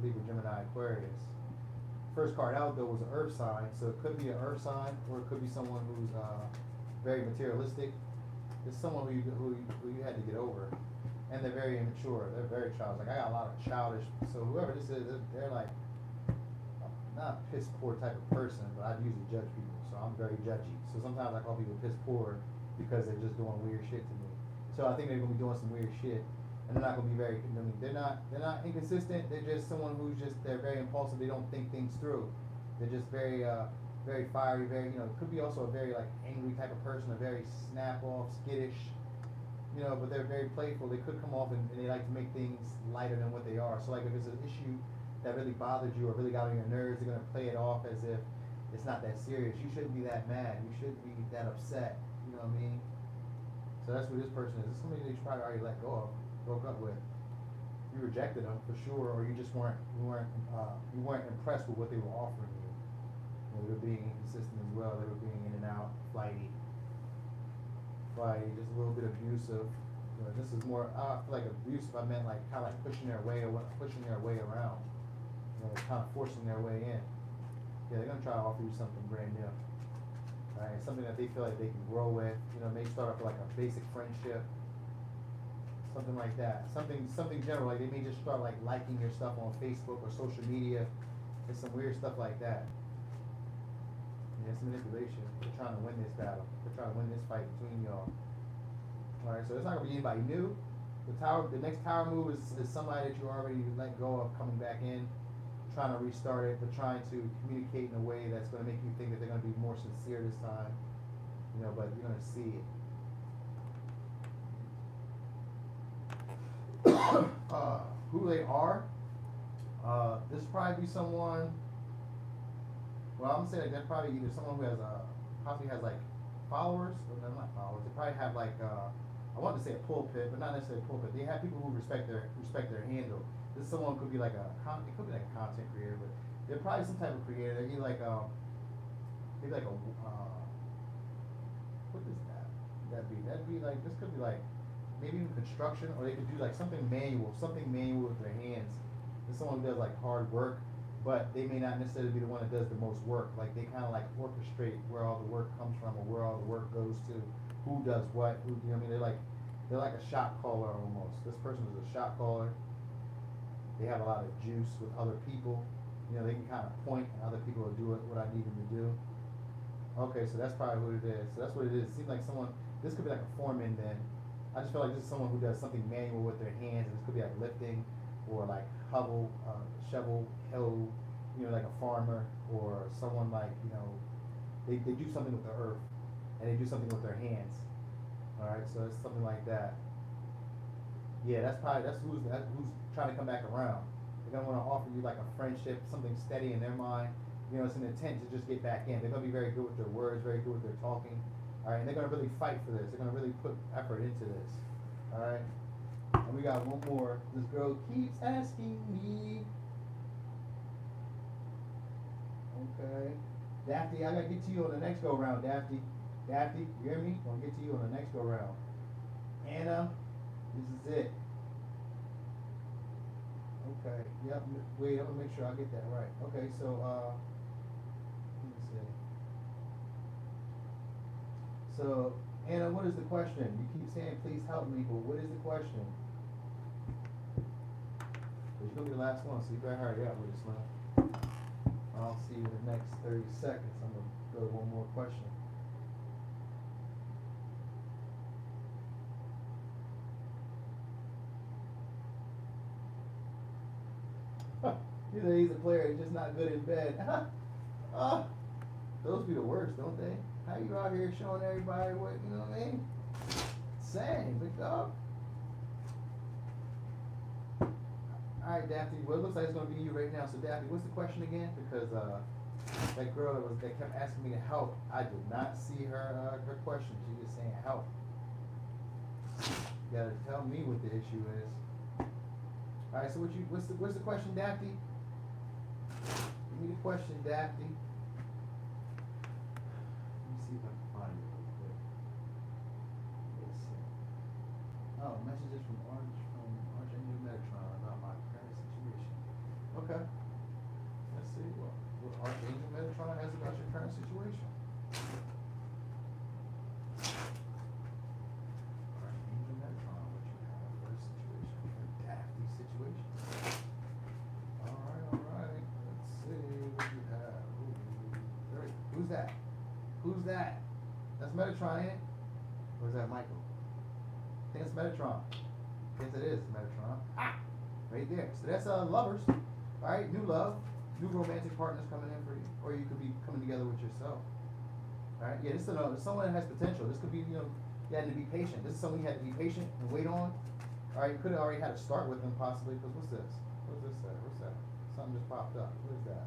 Libra, Gemini, Aquarius. First card out though was an earth sign, so it could be an earth sign, or it could be someone who's very materialistic. It's someone who you had to get over, and they're very immature. They're very childish. Like I got a lot of childish. So whoever this is, they're like not a piss poor type of person, but I usually judge people, so I'm very judgy. So sometimes I call people piss poor because they're just doing weird shit to me. So I think they're gonna be doing some weird shit. And they're not going to be very, I mean, they're not inconsistent. They're just someone who's they're very impulsive. They don't think things through. They're just very fiery, could be also a very, like, angry type of person, a very snap-off, skittish, but they're very playful. They could come off and they like to make things lighter than what they are. So, like, if it's an issue that really bothered you or really got on your nerves, they're going to play it off as if it's not that serious. You shouldn't be that mad. You shouldn't be that upset. You know what I mean? So that's who this person is. This is somebody that you probably already let go of. Broke up with. You rejected them for sure, or you just weren't impressed with what they were offering you. They were being inconsistent as well. They were being in and out, flighty. like just a little bit abusive. You know, this is more, I feel like abusive, I meant like kind of like pushing their way around. You know, kind of forcing their way in. Yeah, they're gonna try to offer you something brand new. Right? Something that they feel like they can grow with. You know, maybe start off with like a basic friendship. Something like that. Something general. Like they may just start like liking your stuff on Facebook or social media. It's some weird stuff like that. Yeah, it's manipulation. They're trying to win this battle. They're trying to win this fight between y'all. Alright, so it's not gonna be anybody new. The next tower move is somebody that you already let go of coming back in, trying to restart it, but trying to communicate in a way that's gonna make you think that they're gonna be more sincere this time. You know, but you're gonna see it. Who they are. This probably be someone. Well, I'm gonna say like they're probably either someone who has possibly has like followers, or no, not followers. They probably have like I want to say a pulpit, but not necessarily a pulpit. They have people who respect their handle. This someone could be like it could be like a content creator, but they're probably some type of creator. They're either like maybe like a what is that? That'd be like this could be like maybe even construction, or they could do like something manual with their hands. There's someone who does like hard work, but they may not necessarily be the one that does the most work. Like they kind of like orchestrate where all the work comes from or where all the work goes to, who does what, who, you know what I mean? They're like a shot caller almost. This person is a shot caller. They have a lot of juice with other people. You know, they can kind of point and other people will do what I need them to do. Okay, so that's probably what it is. So that's what it is. It seems like someone, this could be like a foreman then. I just feel like this is someone who does something manual with their hands, and this could be like lifting or like shovel, hoe, you know, like a farmer, or someone like, you know, they do something with the earth, and they do something with their hands. All right, so it's something like that. Yeah, that's who's trying to come back around. They're gonna want to offer you like a friendship, something steady in their mind. You know, it's an intent to just get back in. They're gonna be very good with their words, very good with their talking. All right, and they're gonna really fight for this. They're gonna really put effort into this. All right, and we got one more. This girl keeps asking me. Okay, Daphne, I gotta get to you on the next go round, Daphne. Daphne, you hear me? I'm gonna get to you on the next go round. Anna, this is it. Okay, yep. Wait, I'm gonna make sure I get that right. Okay, so let me see. So, Anna, what is the question? You keep saying, please help me, but what is the question? Because you're going to be the last one, so you better hurry up with this one. I'll see you in the next 30 seconds. I'm going to go to one more question. He's a player, he's just not good in bed. Those be the worst, don't they? How you out here showing everybody what, you know what I mean? Same, big dog. Alright, Daphne, well, it looks like it's going to be you right now. So, Daphne, what's the question again? Because that girl that kept asking me to help, I did not see her question. She just saying help. You gotta tell me what the issue is. Alright, so what's the question, Daphne? Give me the question, Daphne. Let me see if I can find it real quick. Let's see. Oh, messages from Archangel Metatron about my current situation. Okay. Let's see what Archangel Metatron has about your current situation. Archangel Metatron, what you have for a situation, for Daphne situation. Alright. Let's see what you have. Ooh. Who's that? Who's that? That's Metatron, ain't it? Or is that Michael? I think it's Metatron. Yes, it is Metatron. Right there. So that's lovers. Alright, new love. New romantic partners coming in for you. Or you could be coming together with yourself. Alright, yeah, this is someone that has potential. This could be, you had to be patient. This is someone you had to be patient and wait on. Alright, you could have already had to start with them possibly, because what's this? What's this say? What's that? Something just popped up. What is that?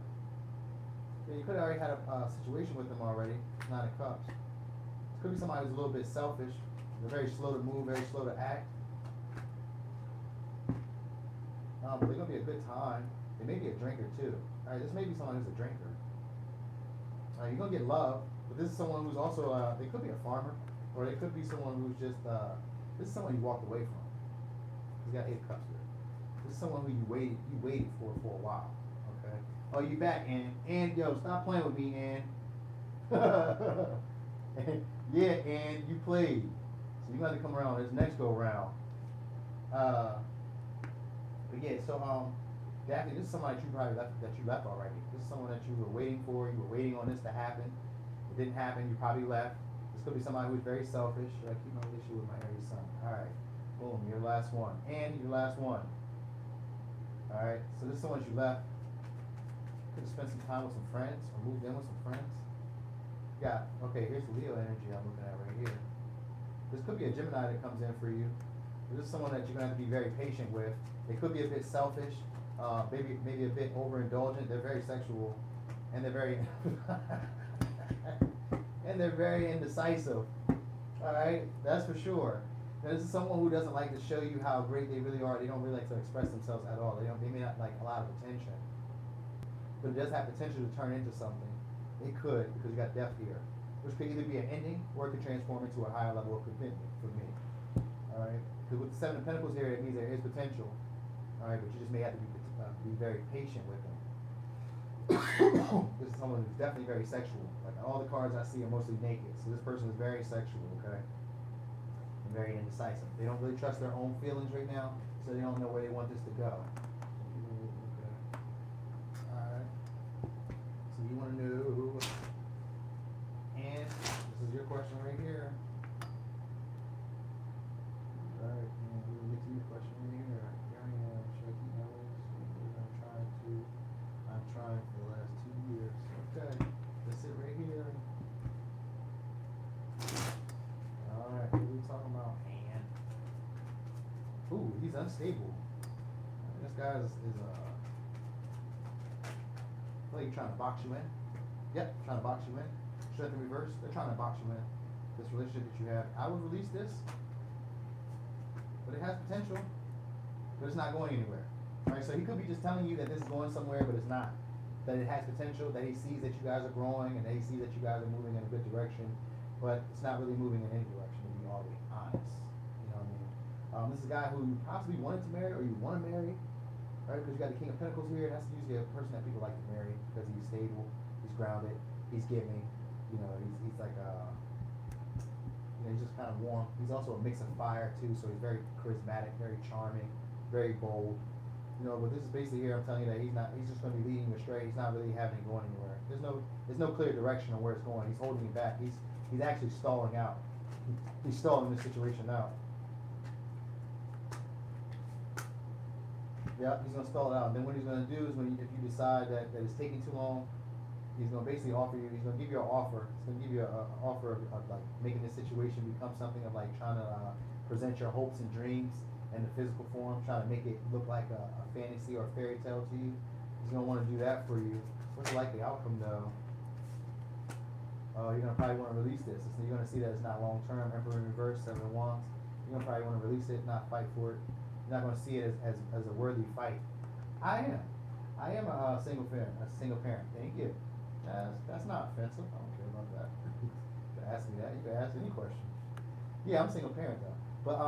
Yeah, you could have already had a situation with them already. 9 of Cups. This could be somebody who's a little bit selfish. They're very slow to move, very slow to act. But they're going to be a good time. They may be a drinker too. Alright, this may be someone who's a drinker. Alright, you're going to get love, but this is someone who's also, they could be a farmer. Or it could be someone who's just, this is someone you walked away from. He's got 8 of cups here. This is someone who you waited for a while. Okay. Oh, you back, Ann? Ann, yo, stop playing with me, Ann. Yeah, Ann, you played. So you got to come around this next go round. But yeah, so Daphne, this is someone that you probably left already. This is someone that you were waiting for. You were waiting on this to happen. It didn't happen. You probably left. This could be somebody who's very selfish. Should I keep my issue with my Aries sun? All right. Boom. Your last one. And your last one. All right. So this is someone you left. Could have spent some time with some friends or moved in with some friends. Got, okay, here's the Leo energy I'm looking at right here. This could be a Gemini that comes in for you. This is someone that you're going to have to be very patient with. They could be a bit selfish, maybe a bit overindulgent. They're very sexual, and they're very indecisive. All right, that's for sure. Now, this is someone who doesn't like to show you how great they really are. They don't really like to express themselves at all. They may not like a lot of attention, but it does have potential to turn into something. It could, because you got death here, which could either be an ending or it could transform into a higher level of commitment for me. All right, because with the 7 of Pentacles here, it means there is potential. All right, but you just may have to be very patient with them. This is someone who's definitely very sexual. Like all the cards I see are mostly naked, so this person is very sexual. Okay, and very indecisive. They don't really trust their own feelings right now, so they don't know where they want this to go. Okay. All right. So you want to know, and this is your question right here. All right, and we'll get to your question right here. Here I am. Should I keep my ways? I'm trying for the last 2 years. Okay, that's it right here. All right, what are we talking about? And ooh, he's unstable. This guy is like trying to box you in. Yep, trying to box you in. Strength in reverse. They're trying to box you in. This relationship that you have. I would release this, but it has potential, but it's not going anywhere. All right, so he could be just telling you that this is going somewhere, but it's not. That it has potential, that he sees that you guys are growing, and that he sees that you guys are moving in a good direction, but it's not really moving in any direction, to be all the way honest. You know what I mean? This is a guy who you possibly wanted to marry, or you want to marry, right? Because you got the King of Pentacles here, and that's usually a person that people like to marry because he's stable, he's grounded, he's giving, you know, he's like he's just kind of warm. He's also a mix of fire too, so he's very charismatic, very charming, very bold. You know, but this is basically here. I'm telling you that he's just going to be leading you astray. He's not really having it going anywhere. There's no clear direction on where it's going. He's holding you back. He's actually stalling out. He's stalling this situation out. Yeah, he's going to stall it out. And then what he's going to do is if you decide that it's taking too long, he's going to basically offer you. He's going to give you an offer. He's going to give you an offer of like making this situation become something of like trying to present your hopes and dreams in the physical form, trying to make it look like a fantasy or a fairy tale to you. He's going to want to do that for you. What's the likely outcome though? You're going to probably want to release this. So you're going to see that it's not long term. Emperor in reverse, 7 of Wands. You're going to probably want to release it, not fight for it. You're not going to see it as a worthy fight. I am a single parent. Thank you. That's not offensive. I don't care about that. You can ask me that. You can ask any question. Yeah, I'm a single parent though. But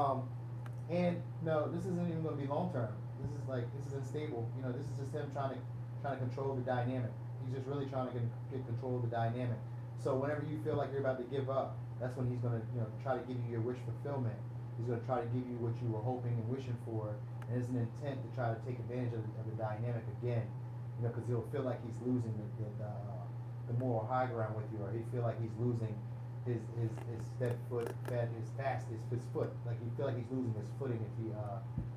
and no, this isn't even going to be long term. This is unstable. You know, this is just him trying to control the dynamic. He's just really trying to get control of the dynamic. So whenever you feel like you're about to give up, that's when he's going to try to give you your wish fulfillment. He's going to try to give you what you were hoping and wishing for, and it's an intent to try to take advantage of the dynamic again. You know, because he'll feel like he's losing the moral high ground with you, or he feel like he's losing his foot, like you feel like he's losing his footing if he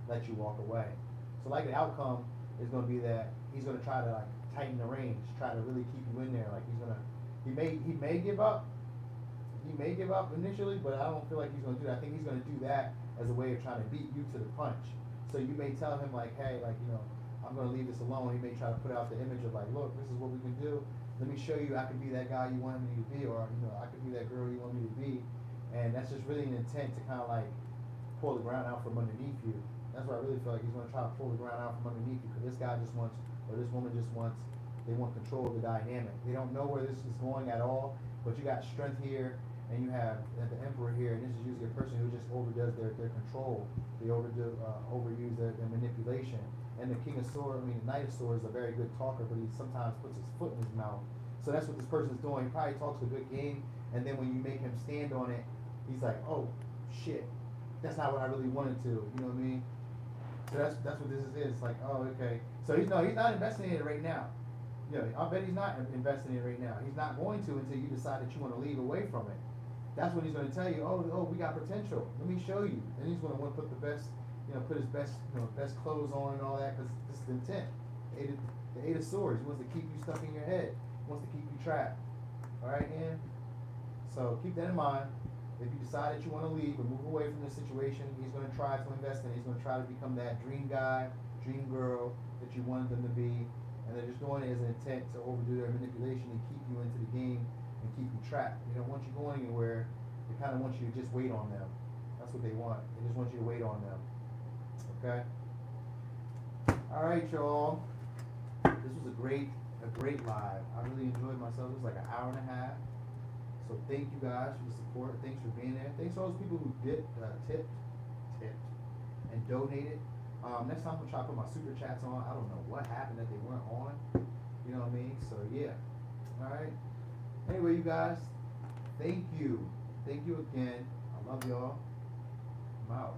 lets you walk away. So like the outcome is going to be that he's going to try to like tighten the reins, try to really keep you in there. Like he may give up. He may give up initially, but I don't feel like he's going to do that. I think he's going to do that as a way of trying to beat you to the punch. So you may tell him like, hey, like I'm going to leave this alone. He may try to put out the image of like, look, this is what we can do. Let me show you I can be that guy you wanted me to be, or I can be that girl you want me to be. And that's just really an intent to kind of like pull the ground out from underneath you. That's what I really feel like he's going to try to pull the ground out from underneath you, because this guy just wants, or this woman just wants, they want control of the dynamic. They don't know where this is going at all, but you got strength here, And you have the Emperor here, and this is usually a person who just overdoes their control. They overuse their manipulation. And the King of Swords, the Knight of Swords is a very good talker, but he sometimes puts his foot in his mouth. So that's what this person's doing. He probably talks a good game, and then when you make him stand on it, he's like, oh, shit, that's not what I really wanted to, you know what I mean? So that's what this is. It's like, oh, okay. So he's not investing in it right now. Yeah, I bet he's not investing in it right now. He's not going to until you decide that you want to leave away from it. That's when he's going to tell you, oh, we got potential. Let me show you. And he's going to want to put the best, put his best, best clothes on and all that, because this is the intent. The Eight of Swords. He wants to keep you stuck in your head. He wants to keep you trapped. All right, Ian? So keep that in mind. If you decide that you want to leave or move away from this situation, he's going to try to invest in it. He's going to try to become that dream guy, dream girl that you wanted them to be. And they're just doing it as an intent to overdo their manipulation and keep you into the game and keep you trapped. They don't want you going anywhere. They kind of want you to just wait on them. That's what they want. They just want you to wait on them. Okay? All right, y'all. This was a great live. I really enjoyed myself. It was like an hour and a half. So thank you guys for the support. Thanks for being there. Thanks to all those people who tipped, and donated. Next time I'm gonna try to put my super chats on. I don't know what happened that they weren't on. You know what I mean? So yeah. All right. Anyway, you guys, thank you. Thank you again. I love y'all. I'm out.